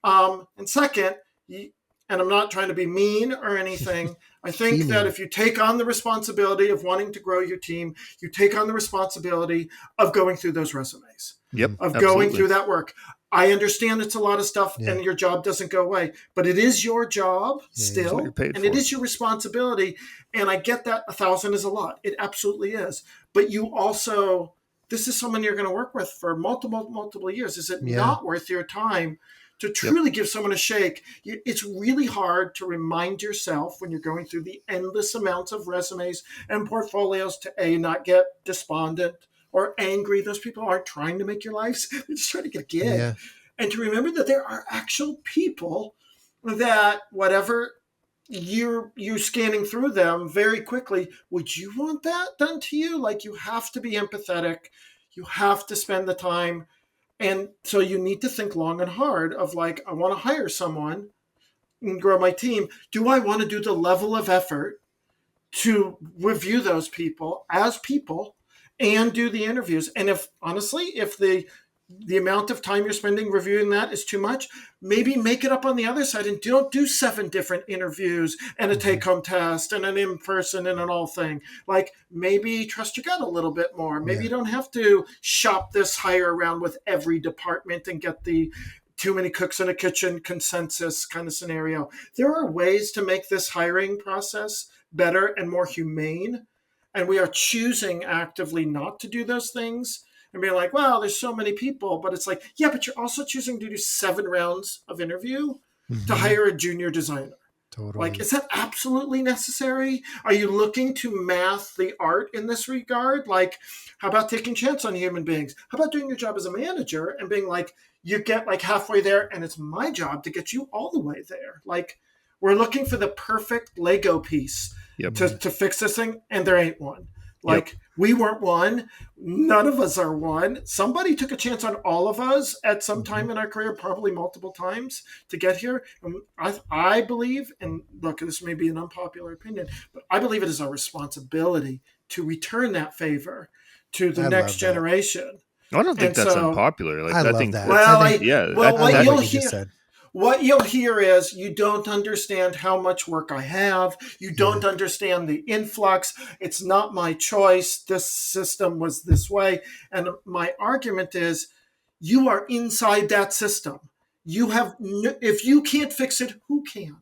And second, and I'm not trying to be mean or anything, I think that if you take on the responsibility of wanting to grow your team, you take on the responsibility of going through those resumes, of going through that work. I understand it's a lot of stuff and your job doesn't go away, but it is your job still, and it is your responsibility. And I get that 1,000 is a lot. It absolutely is. But you also, this is someone you're going to work with for multiple years. Is it not worth your time to truly give someone a shake? It's really hard to remind yourself when you're going through the endless amounts of resumes and portfolios to not get despondent or angry. Those people aren't trying to make your lives. They're just trying to get a gig. Yeah. And to remember that there are actual people that whatever you're scanning through them very quickly, would you want that done to you? Like, you have to be empathetic. You have to spend the time. And so you need to think long and hard of like, I want to hire someone and grow my team. Do I want to do the level of effort to review those people as people and do the interviews? And if honestly, if the amount of time you're spending reviewing that is too much, maybe make it up on the other side and don't do 7 different interviews and a take-home test and an in-person and an all thing. Like, maybe trust your gut a little bit more. Maybe you don't have to shop this hire around with every department and get the too many cooks in a kitchen consensus kind of scenario. There are ways to make this hiring process better and more humane. And we are choosing actively not to do those things and be like, well, there's so many people. But it's like, yeah, but you're also choosing to do 7 rounds of interview to hire a junior designer. Totally. Like, is that absolutely necessary? Are you looking to math the art in this regard? Like, how about taking chance on human beings? How about doing your job as a manager and being like, you get like halfway there and it's my job to get you all the way there. Like, we're looking for the perfect Lego piece to fix this thing, and there ain't one. Like, we weren't one. None of us are one. Somebody took a chance on all of us at some time in our career, probably multiple times, to get here. And I believe, and look, this may be an unpopular opinion, but I believe it is our responsibility to return that favor to the next generation. I don't think that's unpopular. Like, I think that. Well, what you'll hear is, you don't understand how much work I have. You don't understand the influx. It's not my choice. This system was this way. And my argument is, you are inside that system. You have, if you can't fix it, who can?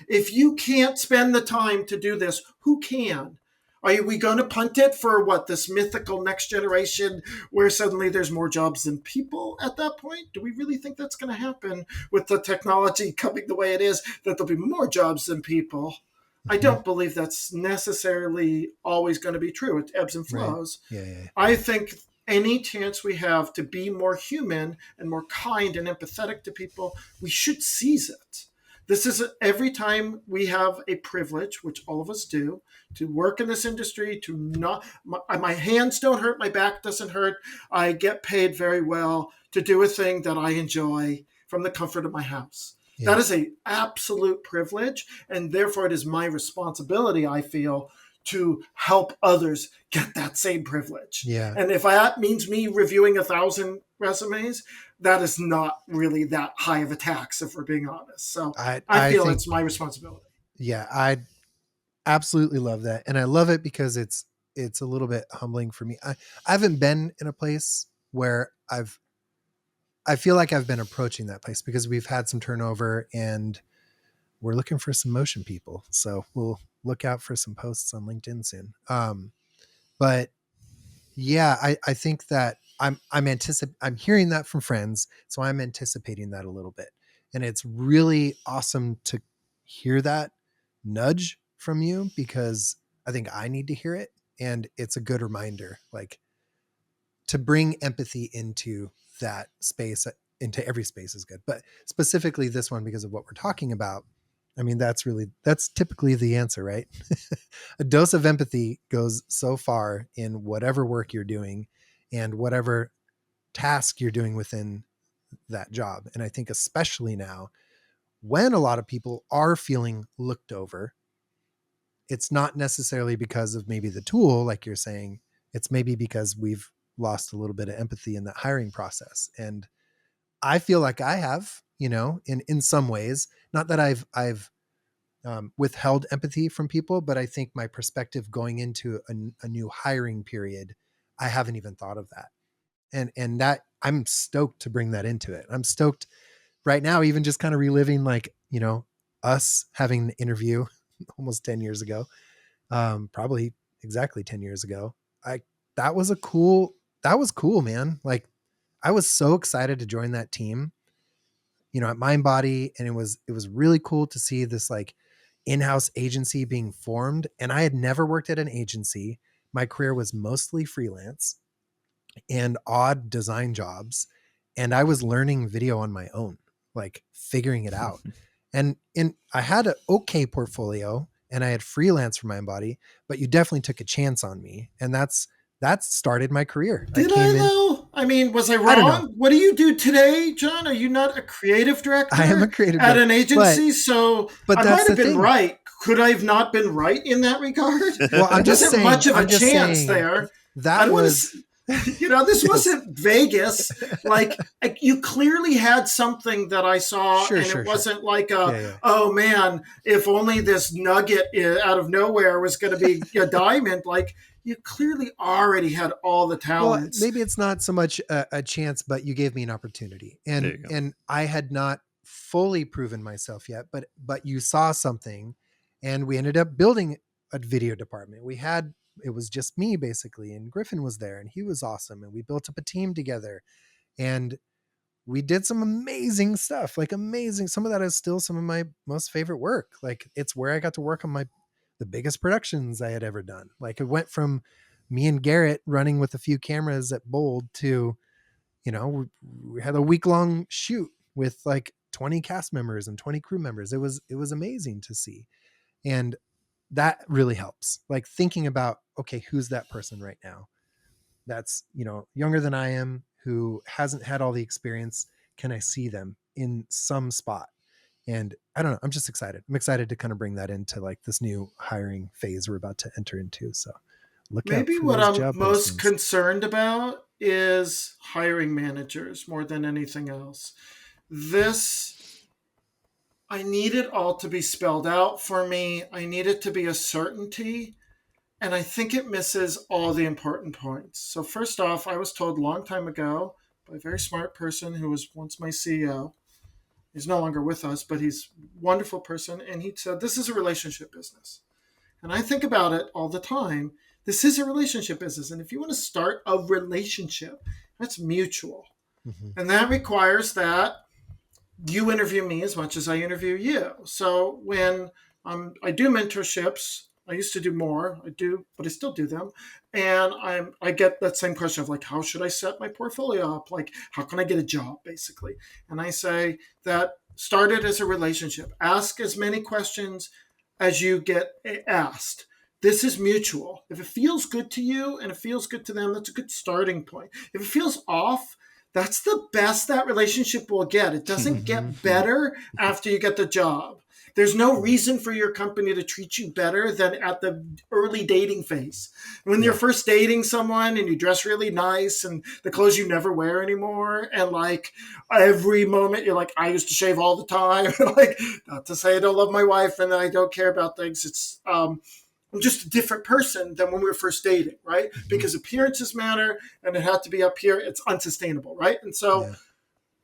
If you can't spend the time to do this, who can? Are we going to punt it for what, this mythical next generation where suddenly there's more jobs than people at that point? Do we really think that's going to happen with the technology coming the way it is, that there'll be more jobs than people? I don't believe that's necessarily always going to be true. It ebbs and flows. Right. I think any chance we have to be more human and more kind and empathetic to people, we should seize it. This is every time we have a privilege, which all of us do, to work in this industry, to not, my hands don't hurt, my back doesn't hurt. I get paid very well to do a thing that I enjoy from the comfort of my house. Yeah. That is an absolute privilege. And therefore it is my responsibility, I feel, to help others get that same privilege. Yeah. And if that means me reviewing 1,000 resumes, that is not really that high of a tax, if we're being honest. So I feel it's my responsibility. Yeah, I absolutely love that. And I love it because it's a little bit humbling for me. I haven't been in a place where I feel like I've been approaching that place, because we've had some turnover and we're looking for some motion people. So we'll look out for some posts on LinkedIn soon. But yeah, I think that I'm hearing that from friends. So I'm anticipating that a little bit. And it's really awesome to hear that nudge from you, because I think I need to hear it. And it's a good reminder, like, to bring empathy into that space, into every space is good. But specifically this one, because of what we're talking about, I mean, that's typically the answer, right? A dose of empathy goes so far in whatever work you're doing and whatever task you're doing within that job. And I think especially now, when a lot of people are feeling looked over, it's not necessarily because of maybe the tool, like you're saying, it's maybe because we've lost a little bit of empathy in that hiring process. And I feel like I have, in some ways, not that I've withheld empathy from people, but I think my perspective going into a new hiring period, I haven't even thought of that. And that I'm stoked to bring that into it. I'm stoked right now, even just kind of reliving, like, us having an interview almost 10 years ago, probably exactly 10 years ago. That was cool, man. Like, I was so excited to join that team, at MindBody. And it was really cool to see this like in-house agency being formed. And I had never worked at an agency. My career was mostly freelance and odd design jobs. And I was learning video on my own, like figuring it out. And I had an okay portfolio and I had freelance for MindBody, but you definitely took a chance on me. And that started my career. Did I though? I mean, was I wrong? I don't know. What do you do today, Jon? Are you not a creative director? I am a creative at director, an agency, but I that's might have the been thing. right. Could I have not been right in that regard? Well, I'm just saying, much of a chance there. That was, this Yes. wasn't Vegas. Like, you clearly had something that I saw, it wasn't like oh man, if only this nugget out of nowhere was going to be a diamond. Like, you clearly already had all the talents. Well, maybe it's not so much a chance, but you gave me an opportunity, and I had not fully proven myself yet, but you saw something, and we ended up building a video department. It was just me basically, and Griffin was there, and he was awesome, and we built up a team together, and we did some amazing stuff, like amazing. Some of that is still some of my most favorite work. Like, it's where I got to work on the biggest productions I had ever done. Like, it went from me and Garrett running with a few cameras at Bold to, we had a week-long shoot with like 20 cast members and 20 crew members. It was amazing to see. And that really helps. Like, thinking about, okay, who's that person right now that's, younger than I am, who hasn't had all the experience? Can I see them in some spot? And I don't know, I'm just excited. I'm excited to kind of bring that into like this new hiring phase we're about to enter into. So maybe what I'm most concerned about is hiring managers more than anything else. I need it all to be spelled out for me. I need it to be a certainty. And I think it misses all the important points. So first off, I was told a long time ago by a very smart person who was once my CEO. He's no longer with us, but he's a wonderful person. And he said, this is a relationship business. And I think about it all the time. This is a relationship business. And if you want to start a relationship, that's mutual. Mm-hmm. And that requires that you interview me as much as I interview you. So when I do mentorships, I used to do more. I do, but I still do them. And I get that same question of like, how should I set my portfolio up? Like, how can I get a job, basically? And I say that start it as a relationship. Ask as many questions as you get asked. This is mutual. If it feels good to you and it feels good to them, that's a good starting point. If it feels off, that's the best that relationship will get. It doesn't get better after you get the job. There's no reason for your company to treat you better than at the early dating phase. When you're first dating someone and you dress really nice and the clothes you never wear anymore, and like every moment you're like, I used to shave all the time. Like, not to say I don't love my wife and I don't care about things. It's I'm just a different person than when we were first dating, right? Because appearances matter and it had to be up here. It's unsustainable, right? And so,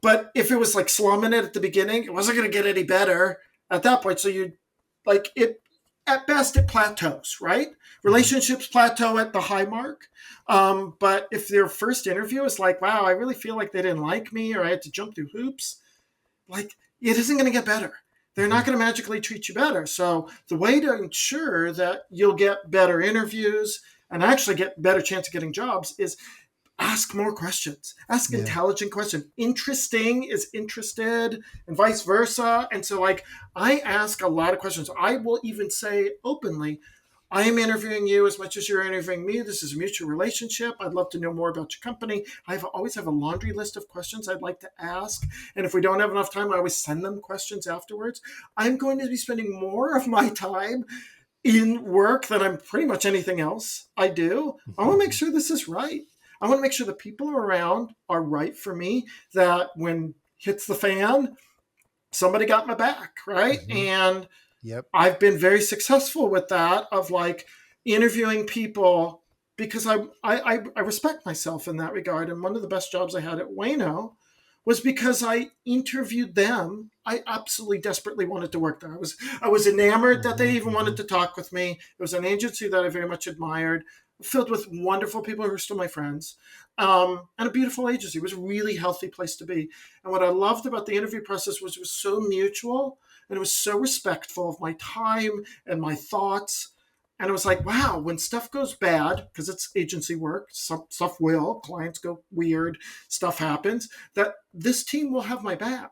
but if it was like slumming it at the beginning, it wasn't going to get any better at that point. So you like it, at best it plateaus, right? Relationships plateau at the high mark. But if their first interview is like, wow, I really feel like they didn't like me or I had to jump through hoops, like it isn't going to get better. they're not going to magically treat you better. So the way to ensure that you'll get better interviews and actually get better chance of getting jobs is ask more questions. Ask intelligent questions. Interesting is interested and vice versa. And so like I ask a lot of questions. I will even say openly, I am interviewing you as much as you're interviewing me. This is a mutual relationship. I'd love to know more about your company. Always have a laundry list of questions I'd like to ask. And if we don't have enough time, I always send them questions afterwards. I'm going to be spending more of my time in work than I'm pretty much anything else I do. I want to make sure this is right. I want to make sure the people around are right for me, that when hits the fan, somebody got my back, right? And I've been very successful with that, of like interviewing people, because I respect myself in that regard. And one of the best jobs I had at Wayno was because I interviewed them. I absolutely desperately wanted to work there. I was enamored that they even wanted to talk with me. It was an agency that I very much admired, filled with wonderful people who are still my friends, and a beautiful agency. It was a really healthy place to be. And what I loved about the interview process was it was so mutual, and it was so respectful of my time and my thoughts. And it was like, wow, when stuff goes bad, because it's agency work, stuff will, clients go weird, stuff happens, that this team will have my back.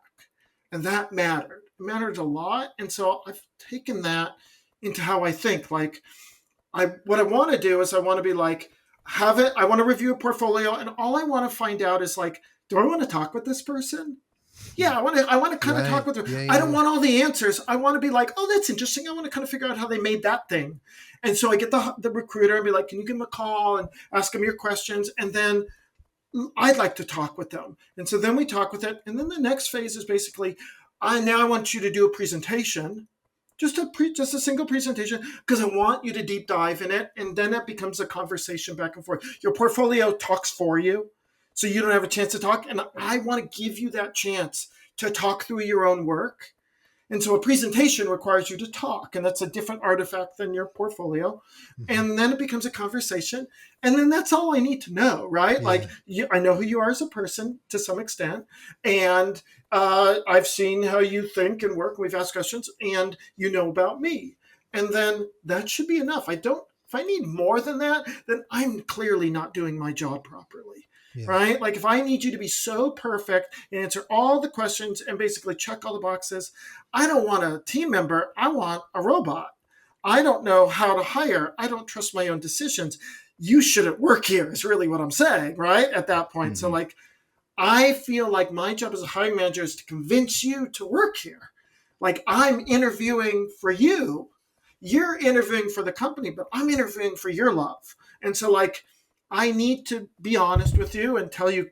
And that mattered. It mattered a lot. And so I've taken that into how I think. Like, what I want to do is I want to be like, I want to review a portfolio, and all I want to find out is like, do I want to talk with this person? Yeah, I want to kind of talk with her. I don't want all the answers. I want to be like, oh, that's interesting. I want to kind of figure out how they made that thing. And so I get the recruiter and be like, can you give them a call and ask them your questions? And then I'd like to talk with them. And so then we talk with it. And then the next phase is basically, I want you to do a presentation, just a single presentation, because I want you to deep dive in it. And then it becomes a conversation back and forth. Your portfolio talks for you, so you don't have a chance to talk. And I want to give you that chance to talk through your own work. And so a presentation requires you to talk, and that's a different artifact than your portfolio. And then it becomes a conversation. And then that's all I need to know, right? Yeah. Like, I know who you are as a person to some extent. And I've seen how you think and work. We've asked questions, and you know about me. And then that should be enough. If I need more than that, then I'm clearly not doing my job properly. Yeah. Right? Like, if I need you to be so perfect and answer all the questions and basically check all the boxes, I don't want a team member. I want a robot. I don't know how to hire. I don't trust my own decisions. You shouldn't work here is really what I'm saying, right? At that point. So like, I feel like my job as a hiring manager is to convince you to work here. Like, I'm interviewing for you. You're interviewing for the company, but I'm interviewing for your love. And so like, I need to be honest with you and tell you,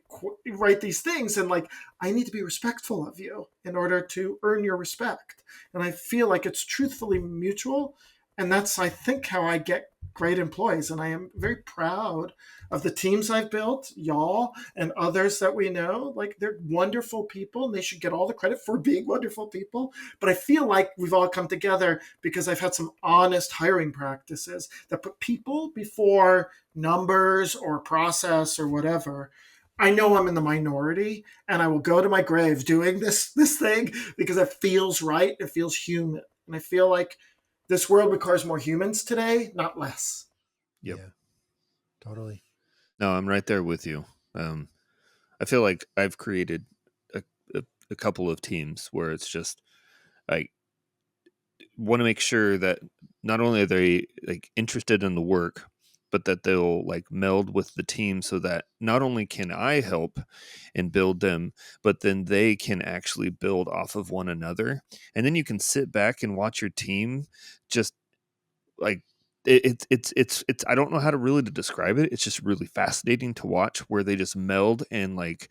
write these things. And like, I need to be respectful of you in order to earn your respect. And I feel like it's truthfully mutual. And that's, I think, how I get great employees. And I am very proud of the teams I've built, y'all and others that we know. Like, they're wonderful people, and they should get all the credit for being wonderful people. But I feel like we've all come together because I've had some honest hiring practices that put people before numbers or process or whatever. I know I'm in the minority, and I will go to my grave doing this thing because it feels right. It feels human. And I feel like this world requires more humans today, not less. Yep. Yeah, totally. No, I'm right there with you. I feel like I've created a couple of teams where it's just, I want to make sure that not only are they like interested in the work, but that they'll like meld with the team, so that not only can I help and build them, but then they can actually build off of one another. And then you can sit back and watch your team just like, it's I don't know how to really to describe it. It's just really fascinating to watch where they just meld, and like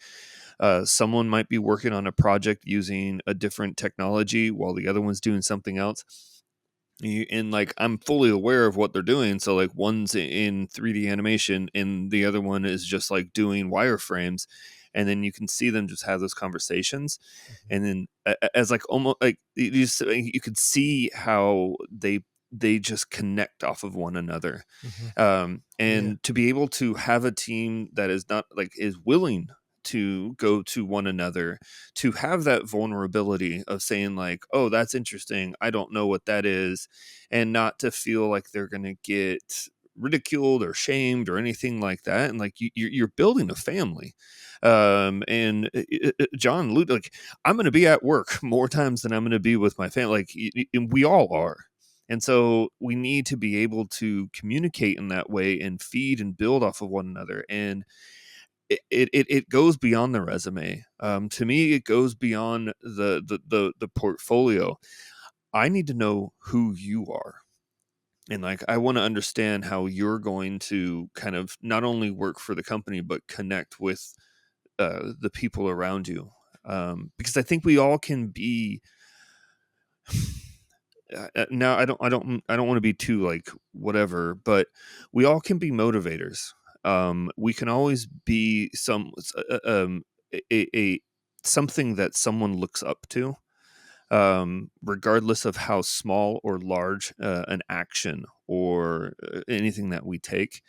someone might be working on a project using a different technology while the other one's doing something else. And like, I'm fully aware of what they're doing. So like, one's in 3D animation and the other one is just like doing wireframes. And then you can see them just have those conversations. And then as like, almost like you could see how they just connect off of one another. And to be able to have a team that is not like, is willing to go to one another, to have that vulnerability of saying like, oh, that's interesting, I don't know what that is, and not to feel like they're going to get ridiculed or shamed or anything like that. And like you're building a family. And John, like, I'm going to be at work more times than I'm going to be with my family. Like and we all are. And so we need to be able to communicate in that way and feed and build off of one another. And it goes beyond the resume. To me, it goes beyond the portfolio. I need to know who you are. And like, I want to understand how you're going to kind of not only work for the company, but connect with the people around you. Because I think we all can be, now I don't want to be too like whatever, but we all can be motivators. We can always be a something that someone looks up to, regardless of how small or large an action or anything that we take.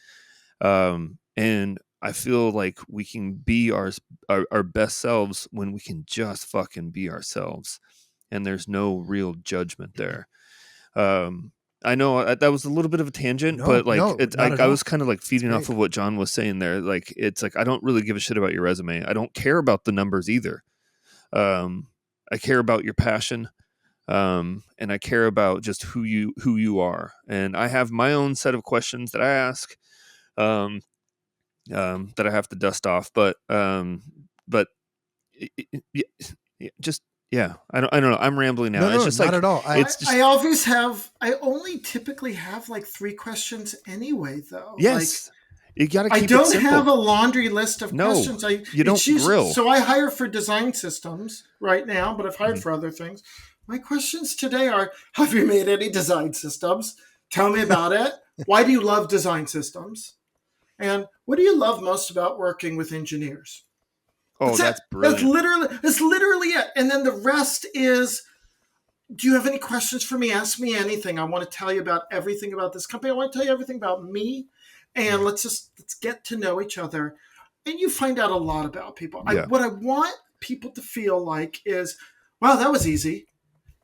And I feel like we can be our best selves when we can just fucking be ourselves, and there's no real judgment there. I know that was a little bit of a tangent, but like I was kind of like feeding off of what John was saying there. Like, it's like, I don't really give a shit about your resume. I don't care about the numbers either. I care about your passion. And I care about just who you are. And I have my own set of questions that I ask, that I have to dust off. But just, yeah, I don't know. I'm rambling now. No, it's just not like, at all. I only typically have like 3 questions anyway, though. Yes. Like, you got to keep I don't it simple. have a laundry list of questions. You don't grill. So I hire for design systems right now, but I've hired for other things. My questions today are: have you made any design systems? Tell me about it. Why do you love design systems? And what do you love most about working with engineers? Oh, that's brilliant. That's literally it. And then the rest is, do you have any questions for me? Ask me anything. I want to tell you about everything about this company. I want to tell you everything about me. And let's get to know each other. And you find out a lot about people. Yeah. What I want people to feel like is, wow, that was easy.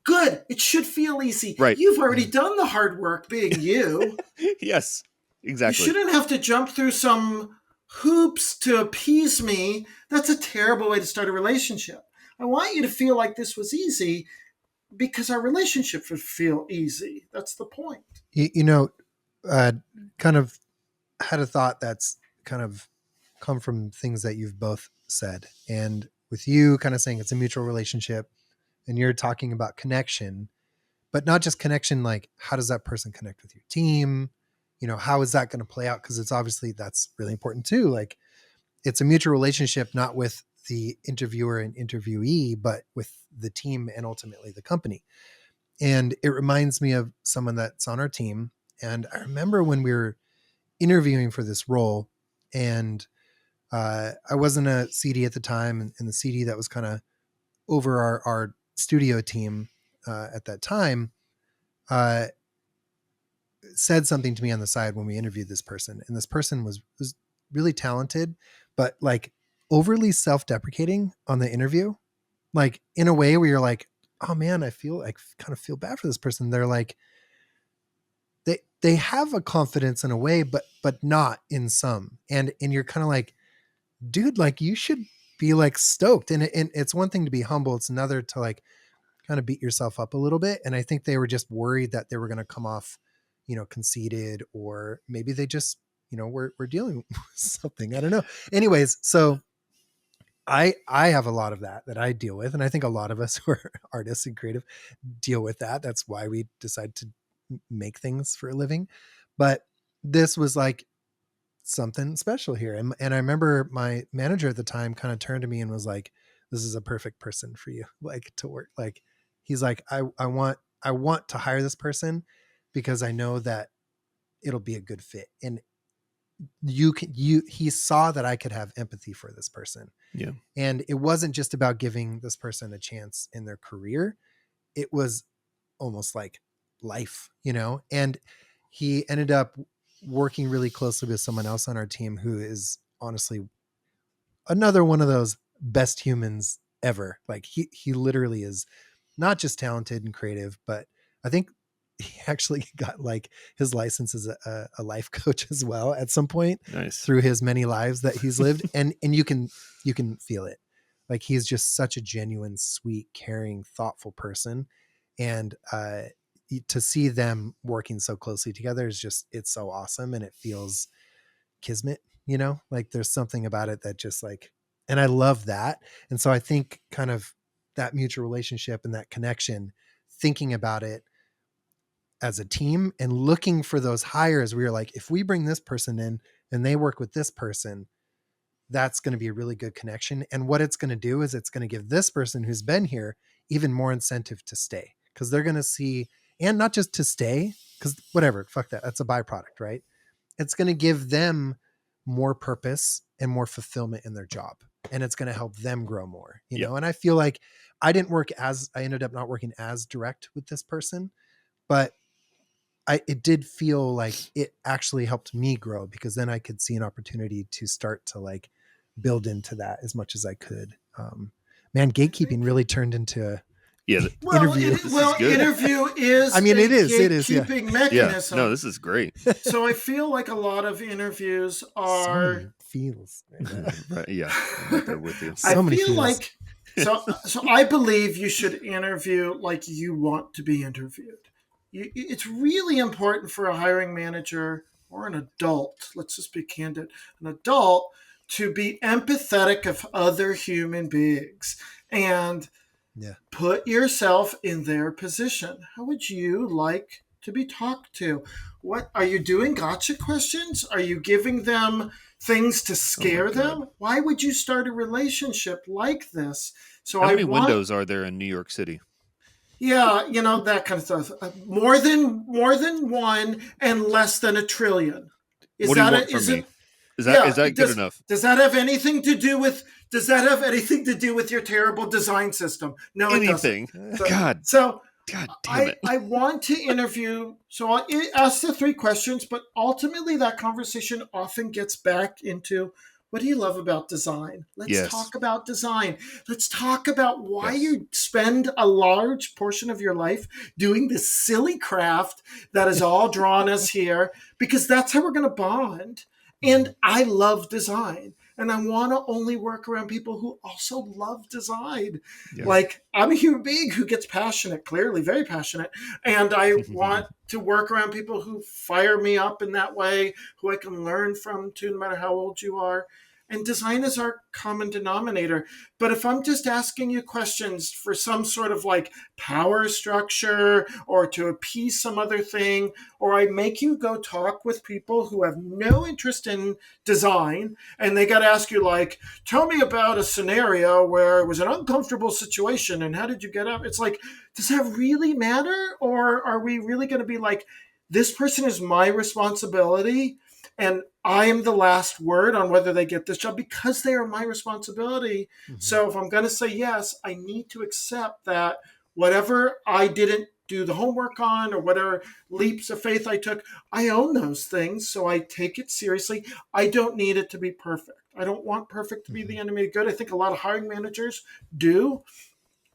Good. It should feel easy. Right. You've already done the hard work being you. Yes, exactly. You shouldn't have to jump through some hoops to appease me. That's a terrible way to start a relationship. I want you to feel like this was easy because our relationship would feel easy. That's the point. Kind of had a thought that's kind of come from things that you've both said. And with you kind of saying it's a mutual relationship, and you're talking about connection, but not just connection, like how does that person connect with your team? How is that going to play out? Because it's obviously, that's really important too. Like, it's a mutual relationship, not with the interviewer and interviewee, but with the team and ultimately the company. And it reminds me of someone that's on our team. And I remember when we were interviewing for this role, and I wasn't a CD at the time, and the CD that was kind of over our studio team at that time said something to me on the side when we interviewed this person. And this person was really talented, but like overly self-deprecating on the interview, like in a way where you're like, oh man, I kind of feel bad for this person. They're like, they have a confidence in a way, but not in some. And you're kind of like, dude, like you should be like stoked. And it's one thing to be humble. It's another to like kind of beat yourself up a little bit. And I think they were just worried that they were going to come off, conceited, or maybe they just, we're dealing with something. I don't know. Anyways, so I have a lot of that I deal with. And I think a lot of us who are artists and creative deal with that. That's why we decide to make things for a living. But this was like something special here. And I remember my manager at the time kind of turned to me and was like, this is a perfect person for you, like to work. Like, he's like, I want to hire this person because I know that it'll be a good fit. And he saw that I could have empathy for this person. Yeah. And it wasn't just about giving this person a chance in their career. It was almost like life, and he ended up working really closely with someone else on our team who is honestly another one of those best humans ever. Like he literally is not just talented and creative, but I think he actually got like his license as a life coach as well at some point. Nice. Through his many lives that he's lived. And you can feel it. Like he's just such a genuine, sweet, caring, thoughtful person. And to see them working so closely together is just, it's so awesome. And it feels kismet, like there's something about it that just like, and I love that. And so I think kind of that mutual relationship and that connection, thinking about it as a team and looking for those hires where you're like, if we bring this person in and they work with this person, that's going to be a really good connection. And what it's going to do is it's going to give this person who's been here even more incentive to stay, because they're going to see, and not just to stay, because whatever, fuck that. That's a byproduct, right? It's going to give them more purpose and more fulfillment in their job. And it's going to help them grow more, you know? And I feel like I ended up not working as direct with this person, but it did feel like it actually helped me grow, because then I could see an opportunity to start to like build into that as much as I could. Man, gatekeeping really turned into interview. Interview is. I mean, it is. Gatekeeping mechanism. Yeah. No, this is great. So I feel like a lot of interviews are feels. Right, yeah, I'm right there with you. So many feel feels. like so. I believe you should interview like you want to be interviewed. It's really important for a hiring manager or an adult. Let's just be candid. An adult to be empathetic of other human beings and put yourself in their position. How would you like to be talked to? What are you doing? Gotcha questions? Are you giving them things to scare them? Why would you start a relationship like this? So how many windows are there in New York City? Yeah, that kind of stuff. More than one and less than a trillion. What do you want from me? Is that good enough? Does that have anything to do with your terrible design system? No, anything. It doesn't. God damn it. I want to interview, so I'll ask the 3 questions, but ultimately that conversation often gets back into, what do you love about design? Let's talk about design. Let's talk about why you spend a large portion of your life doing this silly craft that has all drawn us here, because that's how we're going to bond. And I love design. And I want to only work around people who also love design. Yeah. Like, I'm a human being who gets passionate, clearly very passionate. And I want to work around people who fire me up in that way, who I can learn from too, no matter how old you are. And design is our common denominator. But if I'm just asking you questions for some sort of like power structure or to appease some other thing, or I make you go talk with people who have no interest in design, and they got to ask you like, tell me about a scenario where it was an uncomfortable situation and how did you get up? It's like, does that really matter? Or are we really going to be like, this person is my responsibility and I am the last word on whether they get this job because they are my responsibility. Mm-hmm. So if I'm going to say yes, I need to accept that whatever I didn't do the homework on or whatever leaps of faith I took, I own those things. So I take it seriously. I don't need it to be perfect. I don't want perfect to be the enemy of good. I think a lot of hiring managers do.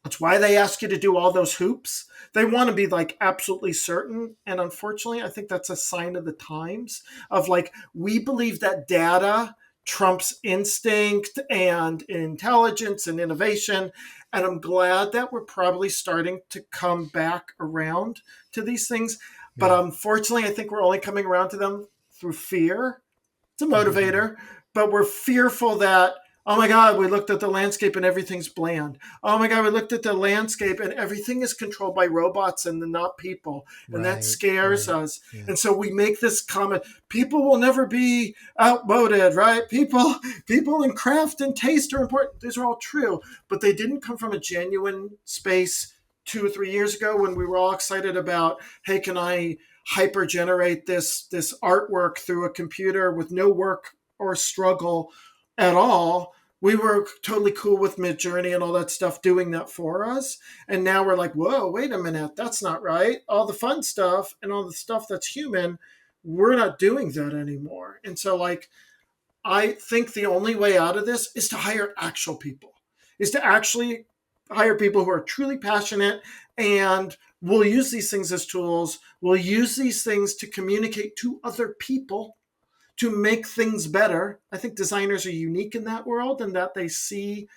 That's why they ask you to do all those hoops. They want to be like absolutely certain. And unfortunately, I think that's a sign of the times of like, we believe that data trumps instinct and intelligence and innovation. And I'm glad that we're probably starting to come back around to these things. Yeah. But unfortunately, I think we're only coming around to them through fear. It's a motivator, but we're fearful that, oh my God, we looked at the landscape and everything's bland. Oh my God, we looked at the landscape and everything is controlled by robots and not people. And that scares us. Yeah. And so we make this comment, people will never be outmoded, right? People in craft and taste are important. These are all true, but they didn't come from a genuine space 2 or 3 years ago when we were all excited about, hey, can I hyper generate this artwork through a computer with no work or struggle at all. We were totally cool with Midjourney and all that stuff doing that for us. And now we're like, whoa, wait a minute. That's not right. All the fun stuff and all the stuff that's human, we're not doing that anymore. And so like, I think the only way out of this is to hire actual people, is to actually hire people who are truly passionate and will use these things as tools, will use these things to communicate to other people to make things better. I think designers are unique in that world, and that they see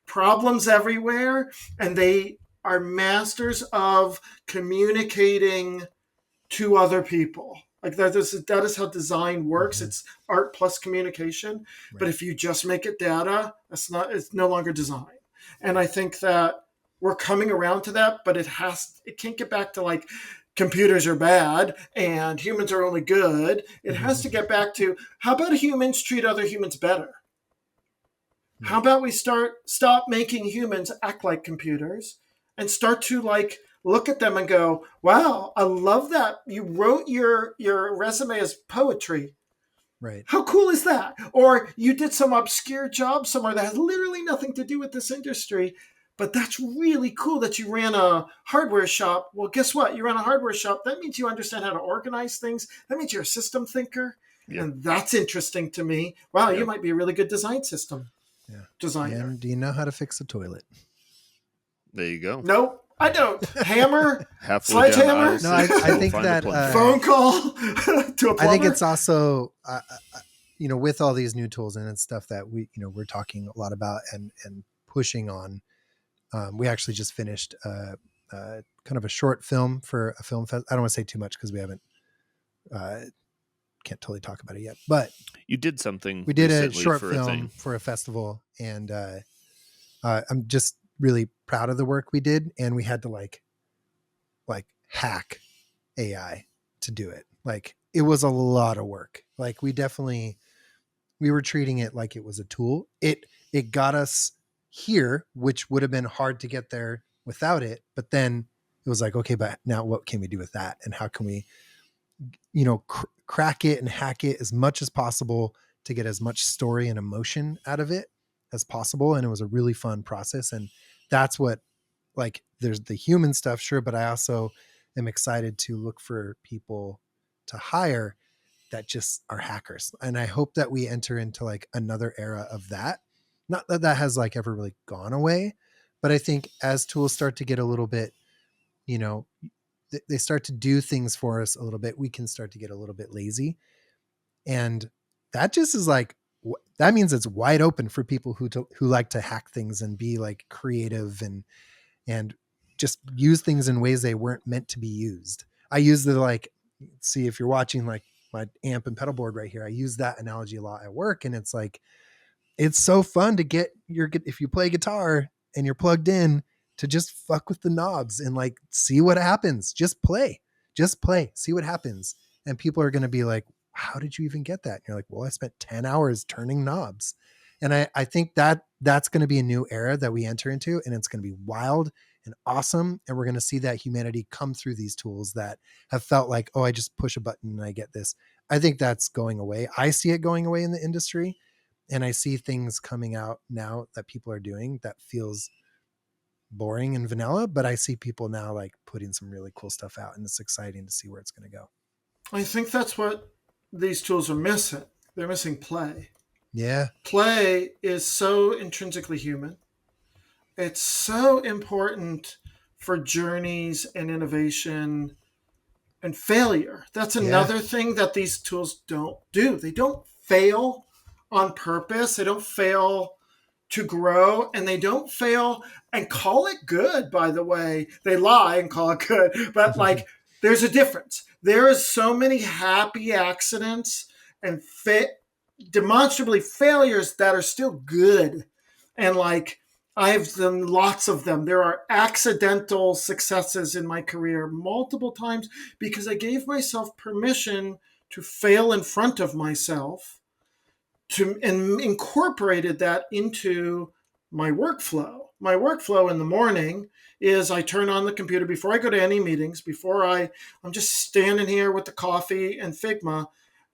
problems everywhere and they are masters of communicating to other people. Like that is how design works. Mhm. It's art plus communication. Right. But if you just make it data, it's no longer design. And I think that we're coming around to that, but it can't get back to like computers are bad and humans are only good. It has to get back to, how about humans treat other humans better? How about we stop making humans act like computers and start to like look at them and go, wow, I love that you wrote your resume as poetry. Right. How cool is that? Or you did some obscure job somewhere that has literally nothing to do with this industry, but that's really cool that you ran a hardware shop. Well, guess what? You ran a hardware shop. That means you understand how to organize things. That means you're a system thinker. Yeah. And that's interesting to me. Wow, Yeah. you might be a really good design system designer. And do you know how to fix a toilet? There you go. Nope, I don't. Hammer, Halfway down the sledgehammer? aisle No, I six, you'll think find a that, plunger. phone call to a plumber. I think it's also, with all these new tools and stuff that we're talking a lot about and pushing on. We actually just finished kind of a short film for a film fest. I don't want to say too much because we haven't, can't totally talk about it yet, but You did something. we did a recently short for film a thing. for a festival, and I'm just really proud of the work we did. And we had to like hack AI to do it. Like it was a lot of work. Like we were treating it like it was a tool. It got us here, which would have been hard to get there without it. But then it was like, okay, but now what can we do with that? And how can we, crack it and hack it as much as possible to get as much story and emotion out of it as possible. And it was a really fun process. And that's what, like, there's the human stuff, sure, but I also am excited to look for people to hire that just are hackers. And I hope that we enter into like another era of that. Not that that has like ever really gone away, but I think as tools start to get a little bit, they start to do things for us a little bit, we can start to get a little bit lazy. And that just is like, that means it's wide open for people who like to hack things and be like creative and just use things in ways they weren't meant to be used. I use the, like, see if you're watching like my amp and pedal board right here, I use that analogy a lot at work. And it's like, it's so fun to get if you play guitar and you're plugged in, to just fuck with the knobs and like see what happens. Just play, see what happens. And people are going to be like, how did you even get that? And you're like, well, I spent 10 hours turning knobs. And I think that's going to be a new era that we enter into, and it's going to be wild and awesome. And we're going to see that humanity come through these tools that have felt like, oh, I just push a button and I get this. I think that's going away. I see it going away in the industry, and I see things coming out now that people are doing that feels boring and vanilla, but I see people now like putting some really cool stuff out, and it's exciting to see where it's going to go. I think that's what these tools are missing. They're missing play. Yeah. Play is so intrinsically human. It's so important for journeys and innovation and failure. That's another thing that these tools don't do. They don't fail on purpose. They don't fail to grow, and they don't fail and call it good, by the way. They lie and call it good, but like there's a difference. There is so many happy accidents and demonstrably failures that are still good. And like I've done lots of them. There are accidental successes in my career multiple times because I gave myself permission to fail in front of myself, and incorporated that into my workflow. My workflow in the morning is I turn on the computer before I go to any meetings, I'm just standing here with the coffee and Figma,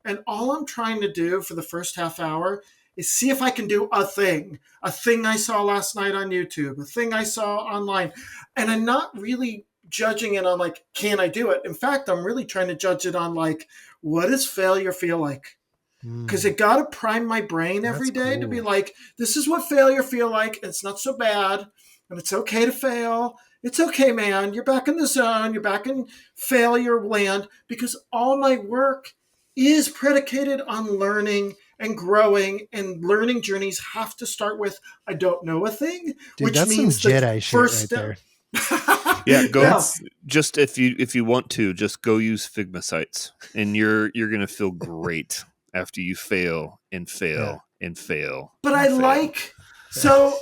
and all I'm trying to do for the first half hour is see if I can do a thing I saw last night on YouTube, a thing I saw online. And I'm not really judging it on like, can I do it? In fact, I'm really trying to judge it on like, what does failure feel like? because it got to prime my brain every That's day to be cool. like, this is what failure feel like. And it's not so bad. And it's okay to fail. It's okay, man. You're back in the zone. You're back in failure land, because all my work is predicated on learning and growing, and learning journeys have to start with, I don't know a thing, Dude, which that's some means the Jedi shit first right step. there. Yeah, go. Yeah. Just if you want to, just go use Figma sites, and you're gonna feel great after you fail and fail and fail. But and I fail. like, so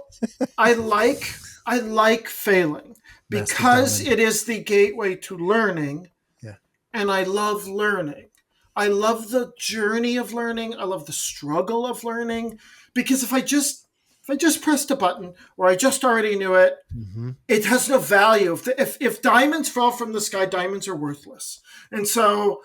I like failing Master because Delman. it is the gateway to learning. Yeah. And I love learning. I love the journey of learning. I love the struggle of learning, because if I just pressed a button, or I just already knew it, Mm-hmm. it has no value. If diamonds fell from the sky, diamonds are worthless. And so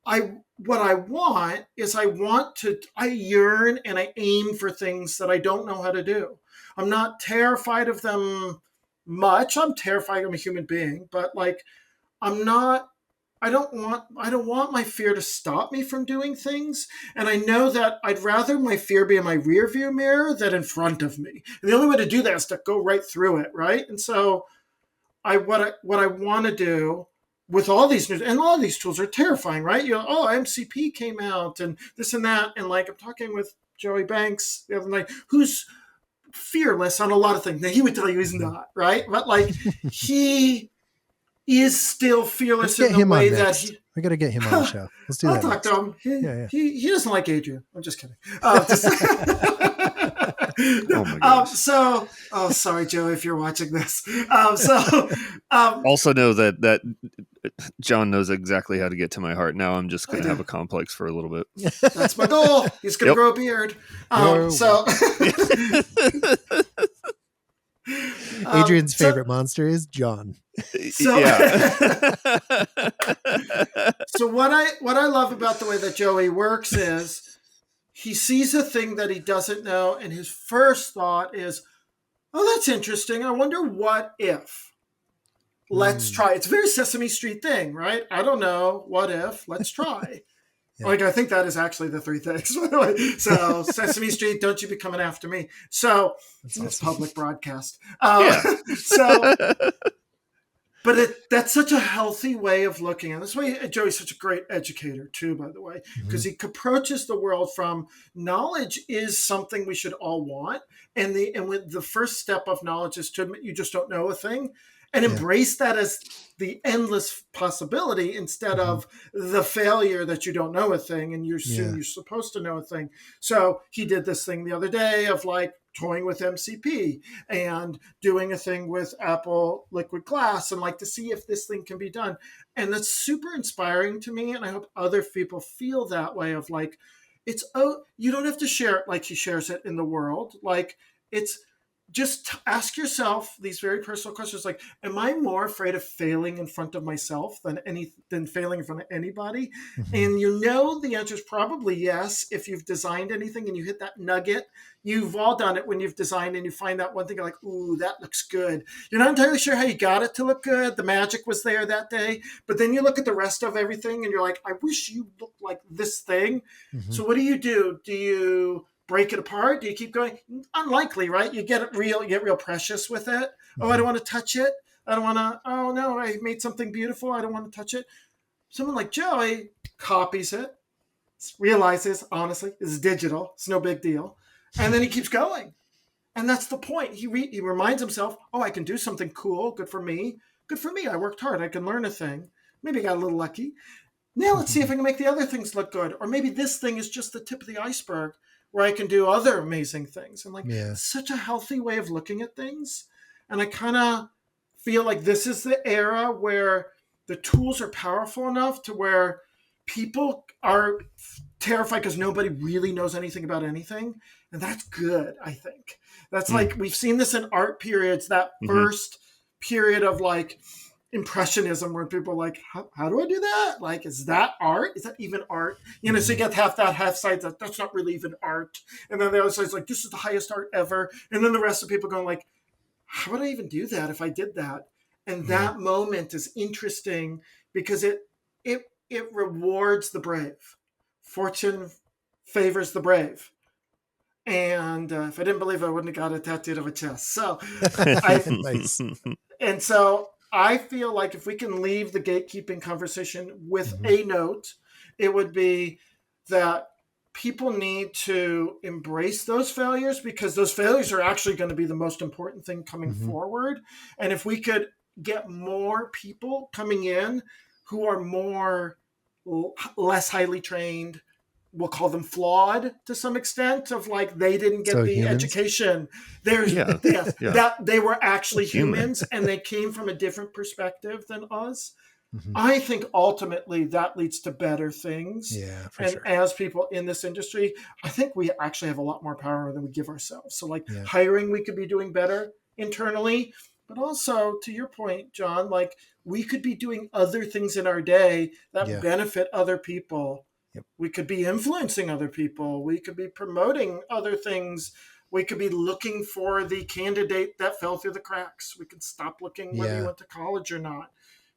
what I want is I yearn and I aim for things that I don't know how to do. I'm not terrified of them much. I'm terrified. I'm a human being, but like, I'm not, I don't want my fear to stop me from doing things. And I know that I'd rather my fear be in my rear view mirror than in front of me. And the only way to do that is to go right through it. Right. And so what I want to do with all these news, and all these tools are terrifying, right? MCP came out and this and that. And like, I'm talking with Joey Banks the other night, who's fearless on a lot of things. Now he would tell you he's not, right? But like, he is still fearless in the way that he. We got to get him on the show. Let's do I'll that. talk to him. He doesn't like Adrian. I'm just kidding. Oh my gosh. Sorry, Joe, if you're watching this. Also know that John knows exactly how to get to my heart. Now I'm just going to have a complex for a little bit. That's my goal. He's going to grow a beard. Adrian's favorite monster is John. So, yeah. So what I love about the way that Joey works is he sees a thing that he doesn't know, and his first thought is, oh, that's interesting. I wonder what if. Let's try. It's a very Sesame Street thing, right? I don't know. What if? Let's try. Yeah. Like, I think that is actually the three things, by the way. So, Sesame Street, don't you be coming after me. So, it's awesome. Public broadcast. But that's such a healthy way of looking at it. That's why Joey's such a great educator, too, by the way, because he approaches the world from knowledge is something we should all want. And with the first step of knowledge is to admit you just don't know a thing. And embrace that as the endless possibility instead of the failure that you don't know a thing and you're supposed to know a thing. So he did this thing the other day of like toying with MCP and doing a thing with Apple liquid glass and like to see if this thing can be done. And that's super inspiring to me. And I hope other people feel that way of like, you don't have to share it like he shares it in the world. Like just ask yourself these very personal questions like, am I more afraid of failing in front of myself than failing in front of anybody? And the answer is probably yes. If you've designed anything and you hit that nugget, you've all done it when you've designed and you find that one thing, you're like, ooh, that looks good. You're not entirely sure how you got it to look good. The magic was there that day. But then you look at the rest of everything and you're like, I wish you looked like this thing. So what do? Do you break it apart? Do you keep going? Unlikely, right? You get real precious with it. Oh, I don't want to touch it. I don't want to, oh no, I made something beautiful. I don't want to touch it. Someone like Joey copies it, realizes, honestly, it's digital. It's no big deal. And then he keeps going. And that's the point. He reminds himself, oh, I can do something cool. Good for me. Good for me. I worked hard. I can learn a thing. Maybe I got a little lucky. Now let's see if I can make the other things look good. Or maybe this thing is just the tip of the iceberg where I can do other amazing things. And such a healthy way of looking at things. And I kind of feel like this is the era where the tools are powerful enough to where people are terrified because nobody really knows anything about anything. And that's good, I think. That's like, we've seen this in art periods, that first period of like impressionism where people are like, how do I do that? Like, is that art? Is that even art? So you get half sides that's not really even art. And then the other side's like, this is the highest art ever. And then the rest of people going like, how would I even do that if I did that? And that moment is interesting because it rewards the brave. Fortune favors the brave. And if I didn't believe, I wouldn't have got it tattooed on my chest. So Nice. And so I feel like if we can leave the gatekeeping conversation with Mhm. a note, it would be that people need to embrace those failures, because those failures are actually going to be the most important thing coming Mhm. forward. And if we could get more people coming in who are less highly trained, we'll call them flawed to some extent, of like they didn't get So the humans? education. Yeah. Yes, Yeah. that they were actually Human. humans and they came from a different perspective than us. Mhm. I think ultimately that leads to better things. Yeah, for And sure. as people in this industry, I think we actually have a lot more power than we give ourselves. So like Yeah. hiring, we could be doing better internally, but also to your point, John, like we could be doing other things in our day that Yeah. benefit other people. Yep. We could be influencing other people. We could be promoting other things. We could be looking for the candidate that fell through the cracks. We could stop looking whether Yeah. you went to college or not.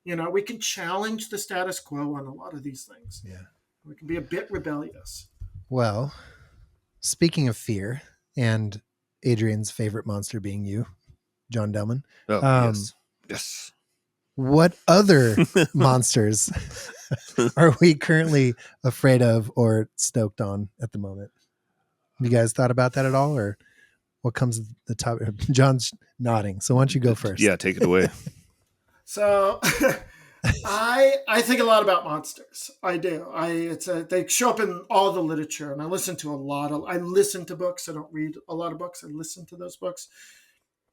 You know, we can challenge the status quo on a lot of these things. Yeah. We can be a bit rebellious. Well, speaking of fear and Adrian's favorite monster being you, Jon Delman, Oh, Um, yes. what other monsters are we currently afraid of or stoked on at the moment? You guys thought about that at all, or what comes at the top? John's nodding, so why don't you go first? Yeah, take it away. So I think a lot about monsters. I do. They show up in all the literature, and I listen to I listen to books. I don't read a lot of books. I listen to those books.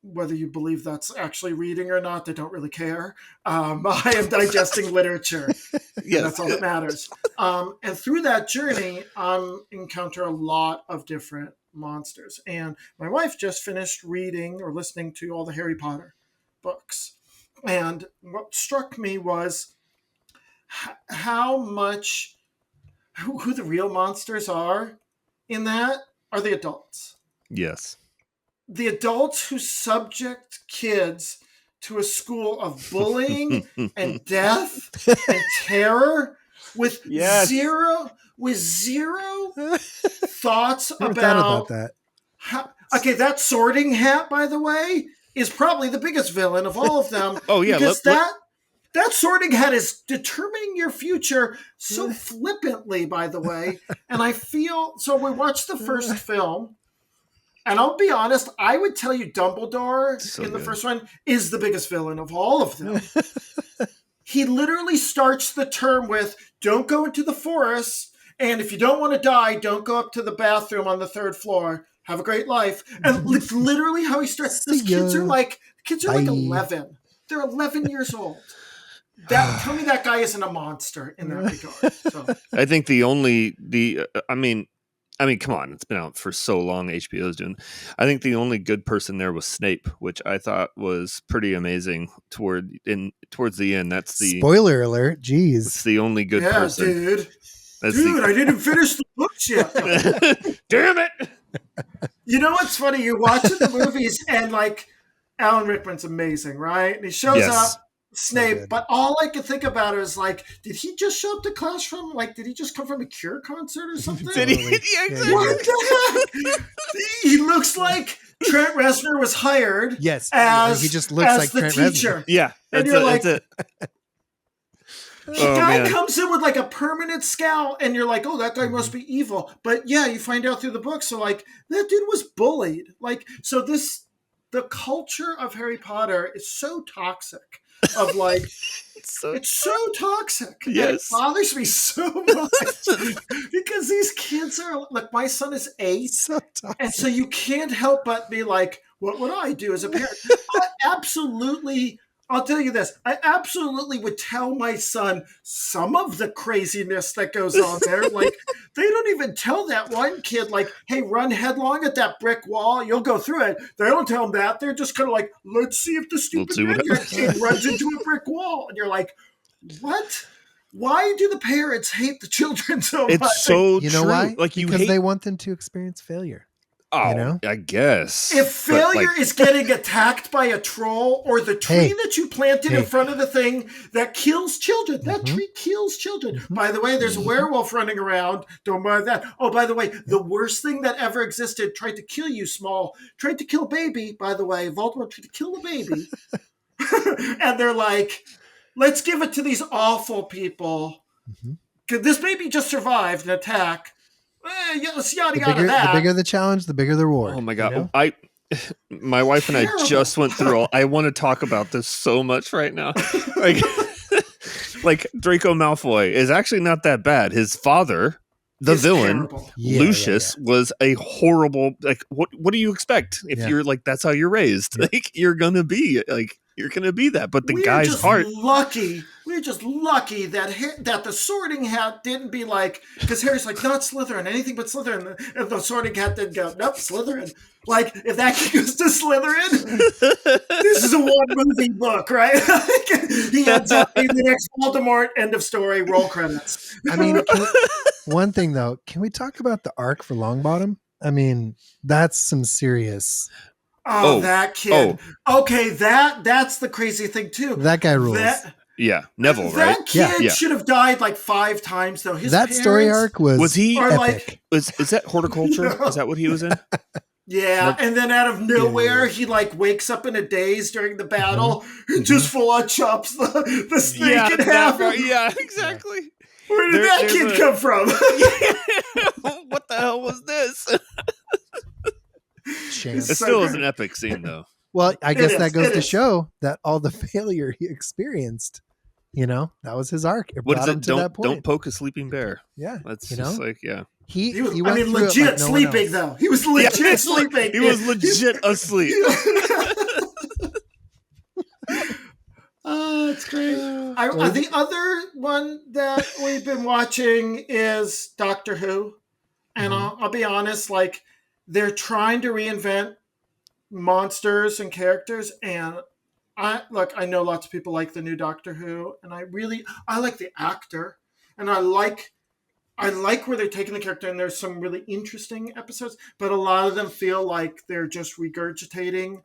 Whether you believe that's actually reading or not, they don't really care. I am digesting literature. Yes. That's all that matters. And through that journey, I encounter a lot of different monsters. And my wife just finished reading or listening to all the Harry Potter books. And what struck me was how much, who the real monsters are in that are the adults. Yes. The adults who subject kids to a school of bullying and death and terror with Yes. zero thoughts Never thought about about that. okay, that sorting hat, by the way, is probably the biggest villain of all of them. Oh, yeah, because look- that sorting hat is determining your future so flippantly, by the way. And I feel so. We watched the first film. And I'll be honest, I would tell you Dumbledore So in the good. first one is the biggest villain of all of them. He literally starts the term with, don't go into the forest, and if you don't want to die, don't go up to the bathroom on the 3rd floor. Have a great life. And it's literally how he starts. Those kids are like 11. They're 11 years old. Tell me that guy isn't a monster in that regard. So. I think I mean, come on, it's been out for so long. HBO's doing. I think the only good person there was Snape, which I thought was pretty amazing towards the end. That's the Spoiler alert. It's Jeez. the only good person. Dude. That's I didn't finish the books yet. Damn it! You know what's funny? You're watching the movies and like Alan Rickman's amazing, right? And he shows Yes. up, Snape, good. but all I could think about is like, did he just show up to class from did he just come from a Cure concert or something? Did he? Totally. Yeah, Yeah, exactly. What the heck? He looks like Trent Reznor was hired Yes. as he just looks as like the Trent Reznor. teacher. Yeah, And that's you're it. like- That's it. The Oh, guy man. comes in with like a permanent scowl, and you're like, oh, that guy must be evil. But yeah, you find out through the book. So like, that dude was bullied. Like, so the culture of Harry Potter is so toxic. Of like, it's so toxic. And Yes. it bothers me so much because these kids are like, my son is 8. So toxic. And so you can't help but be like, what would I do as a parent? I'll tell you this. I absolutely would tell my son some of the craziness that goes on there. Like, they don't even tell that one kid, like, hey, run headlong at that brick wall. You'll go through it. They don't tell him that. They're just kind of like, let's see if the stupid see what red kid runs into a brick wall. And you're like, what? Why do the parents hate the children so much? It's so You know true. why? Like, you because hate. they want them to experience failure. Oh, You know? I guess. If But, failure like, is getting attacked by a troll or the tree Hey. that you planted in Hey. front of the thing that kills children, that Mhm. tree kills children. Mhm. By the way, there's a Mhm. werewolf running around. Don't mind that. Oh, by the way, the worst thing that ever existed tried to kill you, Small. Tried to kill baby, by the way. Voldemort tried to kill the baby. And they're like, let's give it to these awful people. Mhm. This baby just survived an attack. Let's yada The yada bigger that. the challenge, the bigger the reward. oh my you God. know? My wife and I Terrible. just went through I want to talk about this so much right now. Like, like Draco Malfoy is actually not that bad. His father, the It's villain, terrible. Yeah, Lucius, was a horrible, like, what do you expect if Yeah. you're like, that's how you're raised? Yeah. Like, you're gonna be that. But the We're guy's just heart, lucky. We're just lucky that the Sorting Hat didn't be like, because Harry's like, not Slytherin, anything but Slytherin. And the Sorting Hat didn't go, nope, Slytherin. Like, if that kid goes to Slytherin, this is a one movie book, right? He ends up being the next Voldemort. End of story. Roll credits. I mean, one thing though, can we talk about the arc for Longbottom? I mean, that's some serious. Oh, Oh, that kid. Okay, that's the crazy thing too. That guy rules. yeah, Neville, right? That kid Yeah. should have died like 5 times though. His That parents, story arc was he are epic. like, is that horticulture? No. Is that what he was in? yeah, Like- and then out of nowhere, Yeah. he like wakes up in a daze during the battle and just full on chops the snake in half. Yeah, exactly. Where did that There's kid a- come from? What the hell was this? Shame. It So still is great. an epic scene, though. Well, I guess is, that goes it to is. show that all the failure he experienced, that was his arc. It What brought is him it? to that point. Don't poke a sleeping bear. Yeah, That's you just know, like, yeah. he He was, went through it legit like no one sleeping else. though. He was legit sleeping. He was legit asleep. Oh, it's great. The other one that we've been watching is Doctor Who. And I'll be honest, like, they're trying to reinvent monsters and characters. And I know lots of people like the new Doctor Who. And I like the actor. And I like where they're taking the character. And there's some really interesting episodes. But a lot of them feel like they're just regurgitating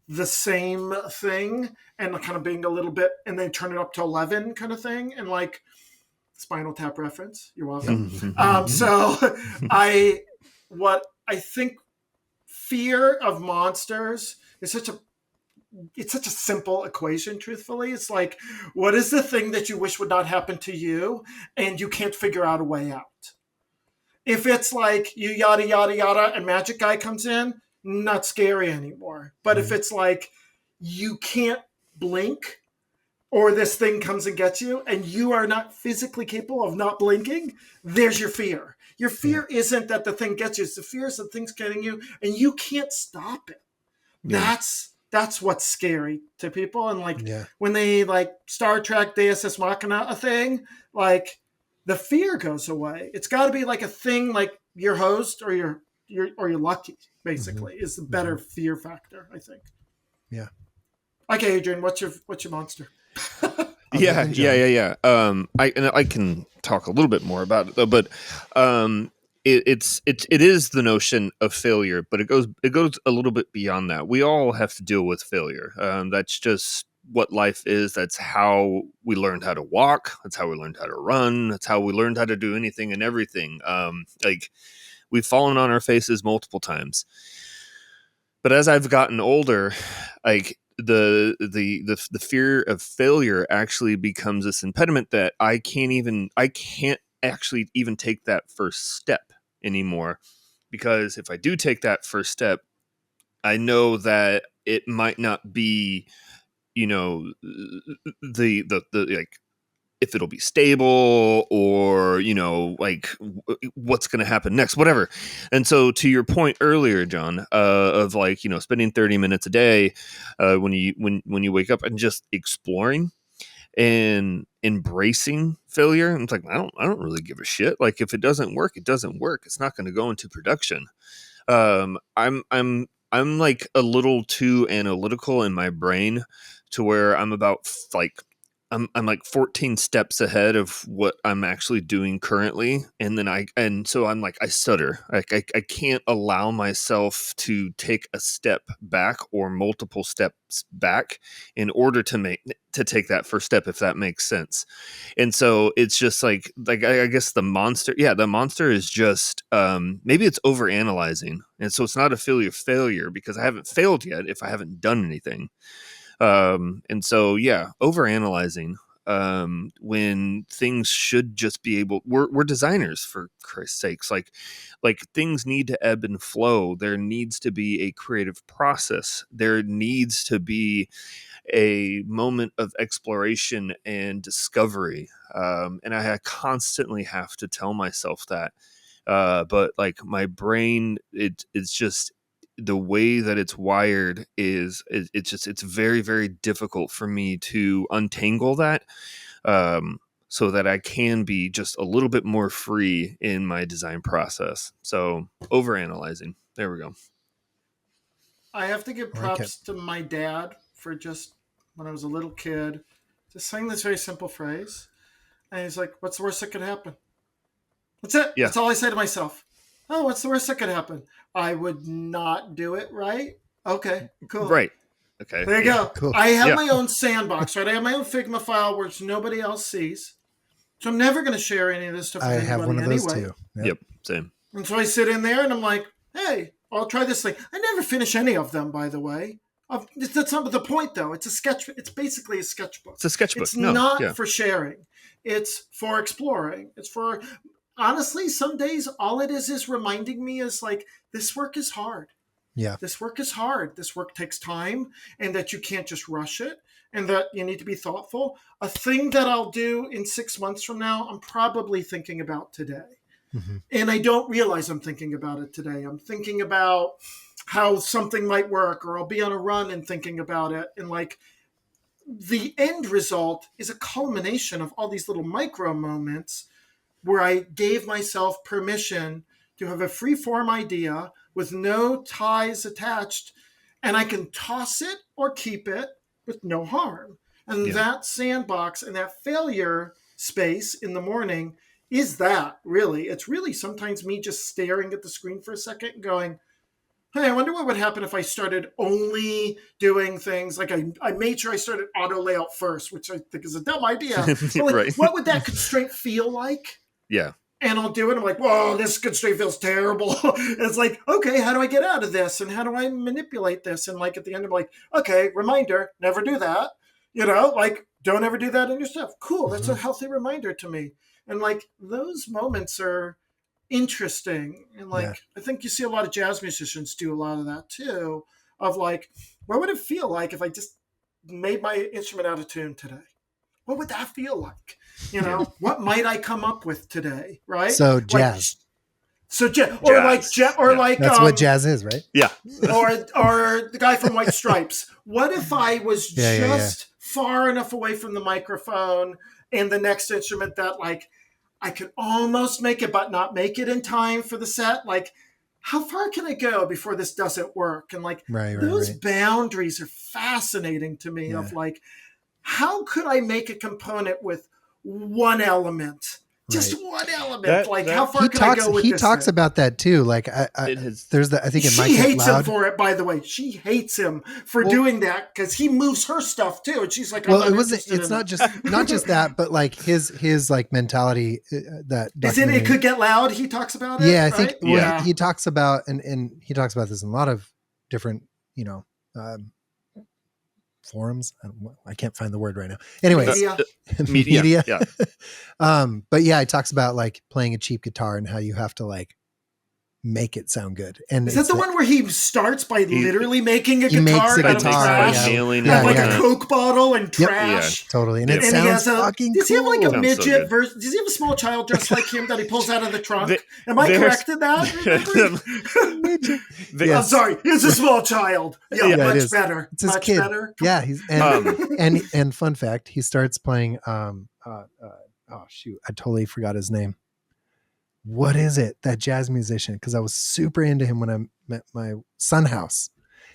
the same thing and kind of being a little bit, and then turn it up to 11 kind of thing. And like, Spinal Tap reference. You're welcome. So what I think fear of monsters is such a simple equation, truthfully. It's like, what is the thing that you wish would not happen to you and you can't figure out a way out? If it's like you yada, yada, yada, and magic guy comes in, not scary anymore. But if it's like you can't blink, or this thing comes and gets you, and you are not physically capable of not blinking, there's your fear. Your fear isn't that the thing gets you. It's the fear is that thing's getting you, and you can't stop it. Yeah. That's what's scary to people. And like Yeah. when they like Star Trek Deus Ex Machina a thing, like the fear goes away. It's got to be like a thing like your host or you're lucky. Basically, is the better fear factor, I think. Yeah. Okay, Adrian, what's your monster? Yeah. John. I can talk a little bit more about it though, but it is the notion of failure, but it goes a little bit beyond that. We all have to deal with failure. That's just what life is. That's how we learned how to walk. That's how we learned how to run. That's how we learned how to do anything and everything. Like, we've fallen on our faces multiple times. But as I've gotten older, like the fear of failure actually becomes this impediment that I can't actually even take that first step anymore. Because if I do take that first step, I know that it might not be, the like, if it'll be stable or, like what's going to happen next, whatever. And so to your point earlier, John, of like, spending 30 minutes a day when you wake up and just exploring and embracing failure. It's like, I don't really give a shit. Like, if it doesn't work, it doesn't work. It's not going to go into production. I'm like a little too analytical in my brain to where I'm about like I'm like 14 steps ahead of what I'm actually doing currently, and so I'm like I stutter. I can't allow myself to take a step back or multiple steps back in order to take that first step, if that makes sense. And so it's just like I guess the monster is just maybe it's over analyzing, and so it's not a failure because I haven't failed yet if I haven't done anything. And so, over analyzing, when things should just be we're designers, for Christ's sakes, like things need to ebb and flow. There needs to be a creative process. There needs to be a moment of exploration and discovery. And I constantly have to tell myself that, but like my brain, it's just, the way that it's wired it's very, very difficult for me to untangle that, so that I can be just a little bit more free in my design process. So overanalyzing. There we go. I have to give props to my dad for just, when I was a little kid, just saying this very simple phrase. And he's like, what's the worst that could happen? That's it. Yeah. That's all I say to myself. Oh, what's the worst that could happen? I would not do it right. Okay, cool. Right. Okay. There you go. Cool. I have my own sandbox, right? I have my own Figma file which nobody else sees. So I'm never going to share any of this stuff with anybody anyway. I have one of those too. Yep. Same. And so I sit in there and I'm like, hey, I'll try this thing. I never finish any of them, by the way. That's not the point, though. It's a sketch. It's basically a sketchbook. It's a sketchbook. It's not for sharing. It's for exploring. It's for... Honestly, some days all it is reminding me is like, this work is hard. Yeah. This work is hard. This work takes time, and that you can't just rush it, and that you need to be thoughtful. A thing that I'll do in 6 months from now, I'm probably thinking about today. Mm-hmm. And I don't realize I'm thinking about it today. I'm thinking about how something might work, or I'll be on a run and thinking about it. And like, the end result is a culmination of all these little micro moments where I gave myself permission to have a free-form idea with no ties attached, and I can toss it or keep it with no harm. And that sandbox and that failure space in the morning is that, really. It's really sometimes me just staring at the screen for a second and going, hey, I wonder what would happen if I started only doing things like I made sure I started auto layout first, which I think is a dumb idea. But like, right. What would that constraint feel like? Yeah. And I'll do it. I'm like, whoa, this constraint feels terrible. It's like, okay, how do I get out of this? And how do I manipulate this? And like at the end, I'm like, okay, reminder, never do that. You know, like, don't ever do that in your stuff. Cool. That's a healthy reminder to me. And like, those moments are interesting. And like, I think you see a lot of jazz musicians do a lot of that too, of like, what would it feel like if I just made my instrument out of tune today? What would that feel like? You know, what might I come up with today? Right. So jazz. Like, that's what jazz is, right? Yeah. or the guy from White Stripes. What if I was just far enough away from the microphone and the next instrument that like I could almost make it, but not make it in time for the set? Like, how far can I go before this doesn't work? And like, those boundaries are fascinating to me of like, how could I make a component with one element? Just one element. How far can I go with this? He talks about that too. Like, there's the, I think it might get loud. She hates him for it, by the way. She hates him for doing that because he moves her stuff too. And she's like, it's not just that, but like his like mentality that it could get loud. He talks about it. Yeah, I think he talks about, and he talks about this in a lot of different, forums. I can't find the word right now. Anyways, media. Yeah. But yeah, it talks about like playing a cheap guitar and how you have to like make it sound good. And is that the one where he starts by literally making a guitar out of trash? Like a Coke bottle and trash. Yeah, totally. And it sounds fucking cool. Does he have like a midget version? Does he have a small child dressed like him that he pulls out of the trunk? Am I correct in that? I'm sorry. He's a small child. Yeah, much better. It's his kid. Better. Yeah. He's and fun fact, he starts playing oh shoot, I totally forgot his name. What is it? That jazz musician? Because I was super into him when I met my Sunhouse.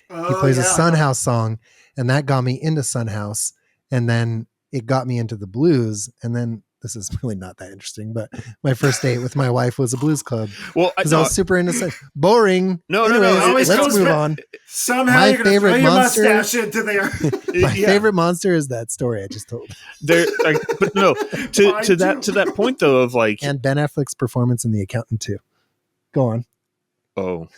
He plays a Sunhouse song, and that got me into Sunhouse. And then it got me into the blues. And then this is really not that interesting, but my first date with my wife was a blues club Well, because I was super into boring. No. Anyways, let's move on. Somehow My you're going to favorite throw your monster- mustache into there. My favorite monster is that story I just told. There, but no, to that point though of like, And Ben Affleck's performance in The Accountant too. Go on. oh,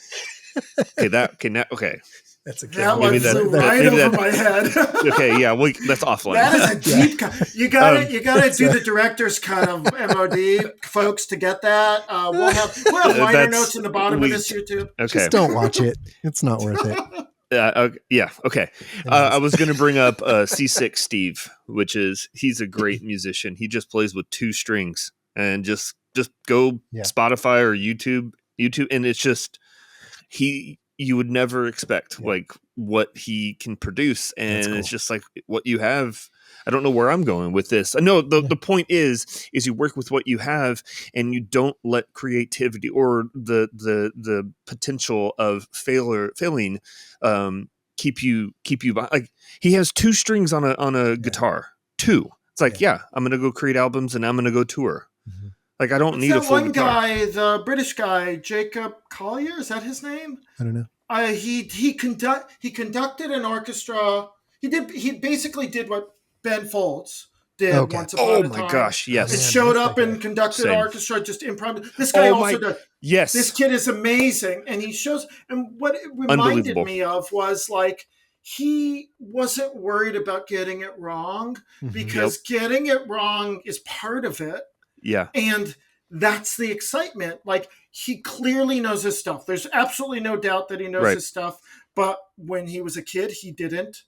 okay. That's a That Maybe one that- flew that- right maybe over that- my head. Okay, yeah, that's offline. That is a deep cut. You gotta do the director's cut of MOD, folks, to get that. We'll have liner That's- notes in the bottom of this YouTube. Okay. Just don't watch it. It's not worth it. Yeah. Okay. I was going to bring up C6 Steve, which is he's a great musician. He just plays with 2 strings, and just go Spotify or YouTube, and it's just you would never expect like what he can produce, and cool. it's just like what you have. I don't know where I'm going with this. I know the point is you work with what you have, and you don't let creativity or the potential of failing keep you behind. Like he has 2 strings on a guitar. 2. It's like I'm gonna go create albums and I'm gonna go tour. Mm-hmm. Like I don't need a full one guitar. guy, the British guy, Jacob Collier, is that his name? I don't know. He conducted an orchestra. He basically did what Ben Folds did once upon a time. Oh my gosh, yes. It showed up and conducted an orchestra, just improv. This guy does. Yes. This kid is amazing, and he shows. And what it reminded me of was like he wasn't worried about getting it wrong because getting it wrong is part of it. Yeah. And that's the excitement. Like he clearly knows his stuff. There's absolutely no doubt that he knows his stuff. But when he was a kid, he didn't.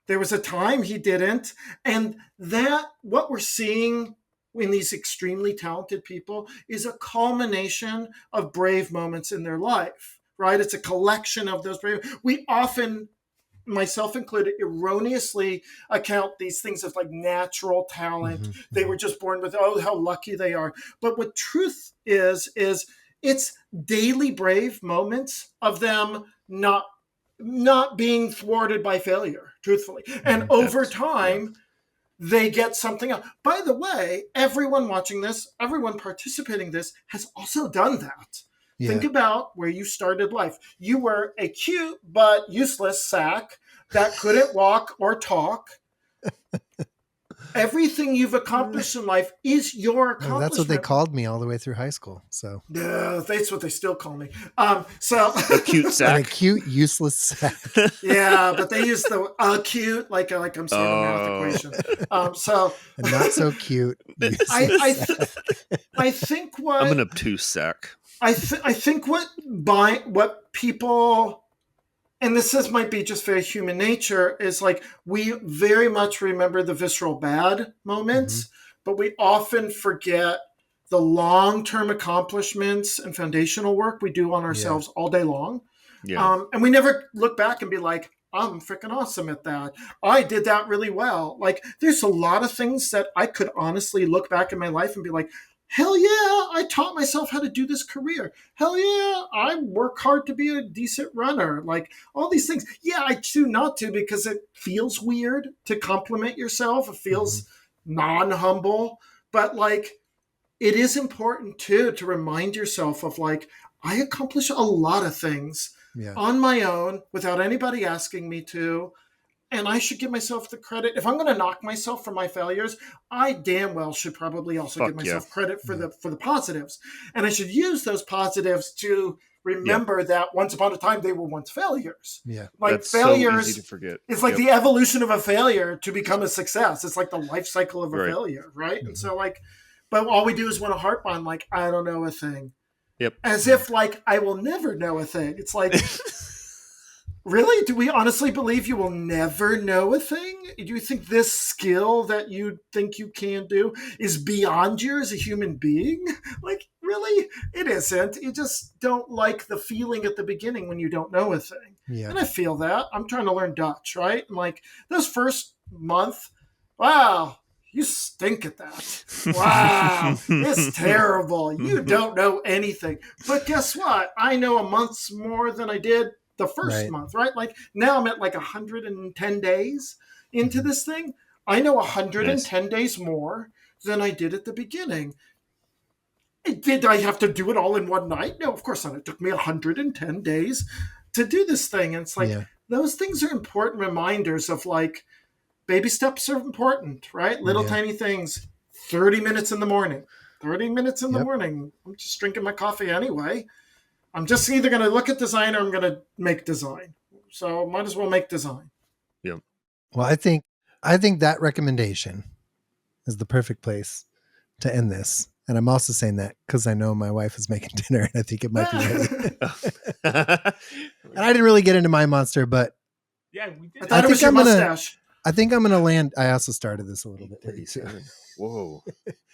There was a time he didn't. And that what we're seeing in these extremely talented people is a culmination of brave moments in their life, right? It's a collection of those brave. We often, myself included, erroneously account these things as like natural talent. They were just born with, how lucky they are. But what truth is it's daily brave moments of them not being thwarted by failure, truthfully. And over time, they get something else. By the way, everyone watching this, everyone participating in this has also done that. Yeah. Think about where you started life. You were a cute but useless sack that couldn't walk or talk. Everything you've accomplished in life is your accomplishment. That's what they called me all the way through high school. So no, that's what they still call me. So a cute sack, a cute useless sack. Yeah, but they use the acute like I'm saying a math equation. So and not so cute. I think what I'm an obtuse sack. I think what people. And this might be just very human nature, is like we very much remember the visceral bad moments, but we often forget the long-term accomplishments and foundational work we do on ourselves all day long. Yeah. And we never look back and be like, I'm freaking awesome at that. I did that really well. Like there's a lot of things that I could honestly look back in my life and be like, hell yeah, I taught myself how to do this career. Hell yeah, I work hard to be a decent runner. Like all these things. Yeah, I choose not to because it feels weird to compliment yourself. It feels non-humble. But like it is important too to remind yourself of like, I accomplished a lot of things on my own without anybody asking me to. And I should give myself the credit. If I'm going to knock myself for my failures, I damn well should probably also give myself credit for the positives. And I should use those positives to remember that once upon a time they were once failures. Yeah, like that's failures. So easy to forget. It's like the evolution of a failure to become a success. It's like the life cycle of a failure, right? And so like, but all we do is want to harp on like, I don't know a thing. Yep. As if like I will never know a thing. It's like. Really? Do we honestly believe you will never know a thing? Do you think this skill that you think you can do is beyond you as a human being? Like, really? It isn't. You just don't like the feeling at the beginning when you don't know a thing. Yeah. And I feel that. I'm trying to learn Dutch, right? And like, this first month, wow, you stink at that. Wow, it's terrible. You don't know anything. But guess what? I know a month's more than I did the first month, right? Like now I'm at like 110 days into this thing. I know 110 days more than I did at the beginning. Did I have to do it all in one night? No, of course not. It took me 110 days to do this thing. And it's like, those things are important reminders of like, baby steps are important, right? Little tiny things. 30 minutes in the morning. 30 minutes in the morning. I'm just drinking my coffee anyway. I'm just either going to look at design or I'm going to make design. So might as well make design. Yep. Well, I think that recommendation is the perfect place to end this. And I'm also saying that because I know my wife is making dinner and I think it might be ready. And I didn't really get into my monster, but yeah, we did. I thought it was your mustache. I think I'm going to land. I also started this a little bit late too. Whoa.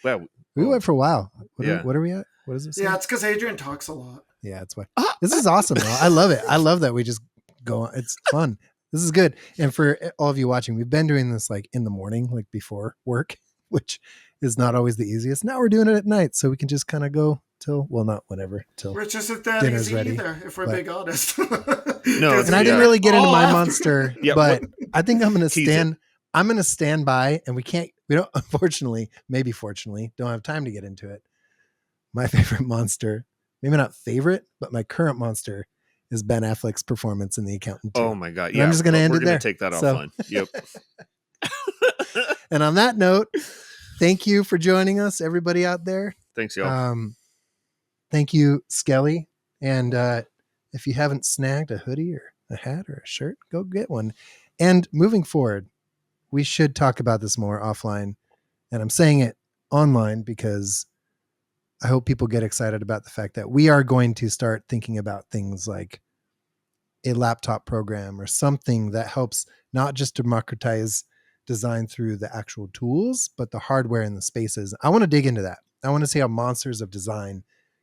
Wow. We went for a while. What are we at? What is it say? Yeah, it's because Adrian talks a lot. Yeah, that's why. This is awesome, though. I love it. I love that we just go on. It's fun. This is good. And for all of you watching, we've been doing this like in the morning, like before work, which is not always the easiest. Now we're doing it at night, so we can just kind of go till, well, not whenever, till Which isn't that dinner's easy ready, either, if we're being honest. No, and I didn't really get into my monster, Yeah, but I think I'm going to Tease stand. I'm going to stand by, and we don't, unfortunately, maybe fortunately, don't have time to get into it. My favorite monster, maybe not favorite, but my current monster is Ben Affleck's performance in The Accountant 2. Oh my God. And Yeah. I'm just going to end it there. We're going to take that So- offline. Yep. And on that note, thank you for joining us, everybody out there. Thanks, y'all. Thank you, Skelly. And if you haven't snagged a hoodie or a hat or a shirt, go get one. And moving forward, we should talk about this more offline. And I'm saying it online because I hope people get excited about the fact that we are going to start thinking about things like a laptop program or something that helps not just democratize design through the actual tools, but the hardware and the spaces. I want to dig into that. I want to see how monsters of design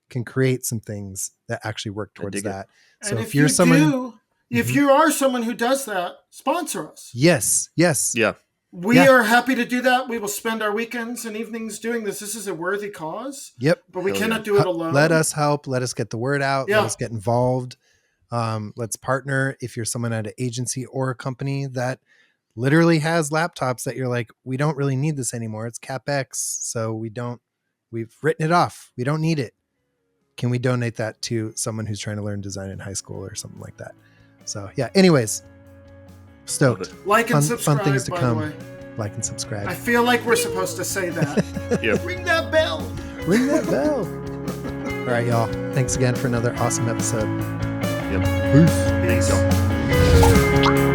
can create some things that actually work towards that. So And if you're someone, if you are someone who does that, sponsor us. yes. Yeah. We are happy to do that. We will spend our weekends and evenings doing this. This is a worthy cause. Yep. But we Hell cannot yeah. do it alone. Let us help. Let us get the word out. Yeah. Let us get involved. Let's partner. If you're someone at an agency or a company that literally has laptops that you're like, we don't really need this anymore. It's CapEx. So we've written it off. We don't need it. Can we donate that to someone who's trying to learn design in high school or something like that? So yeah, anyways, stoked. Like and subscribe, fun things to by come. the way. Like and subscribe. I feel like we're supposed to say that. Yeah. Ring that bell. Ring that bell. All right, y'all. Thanks again for another awesome episode. Yep. Peace. Thanks, y'all.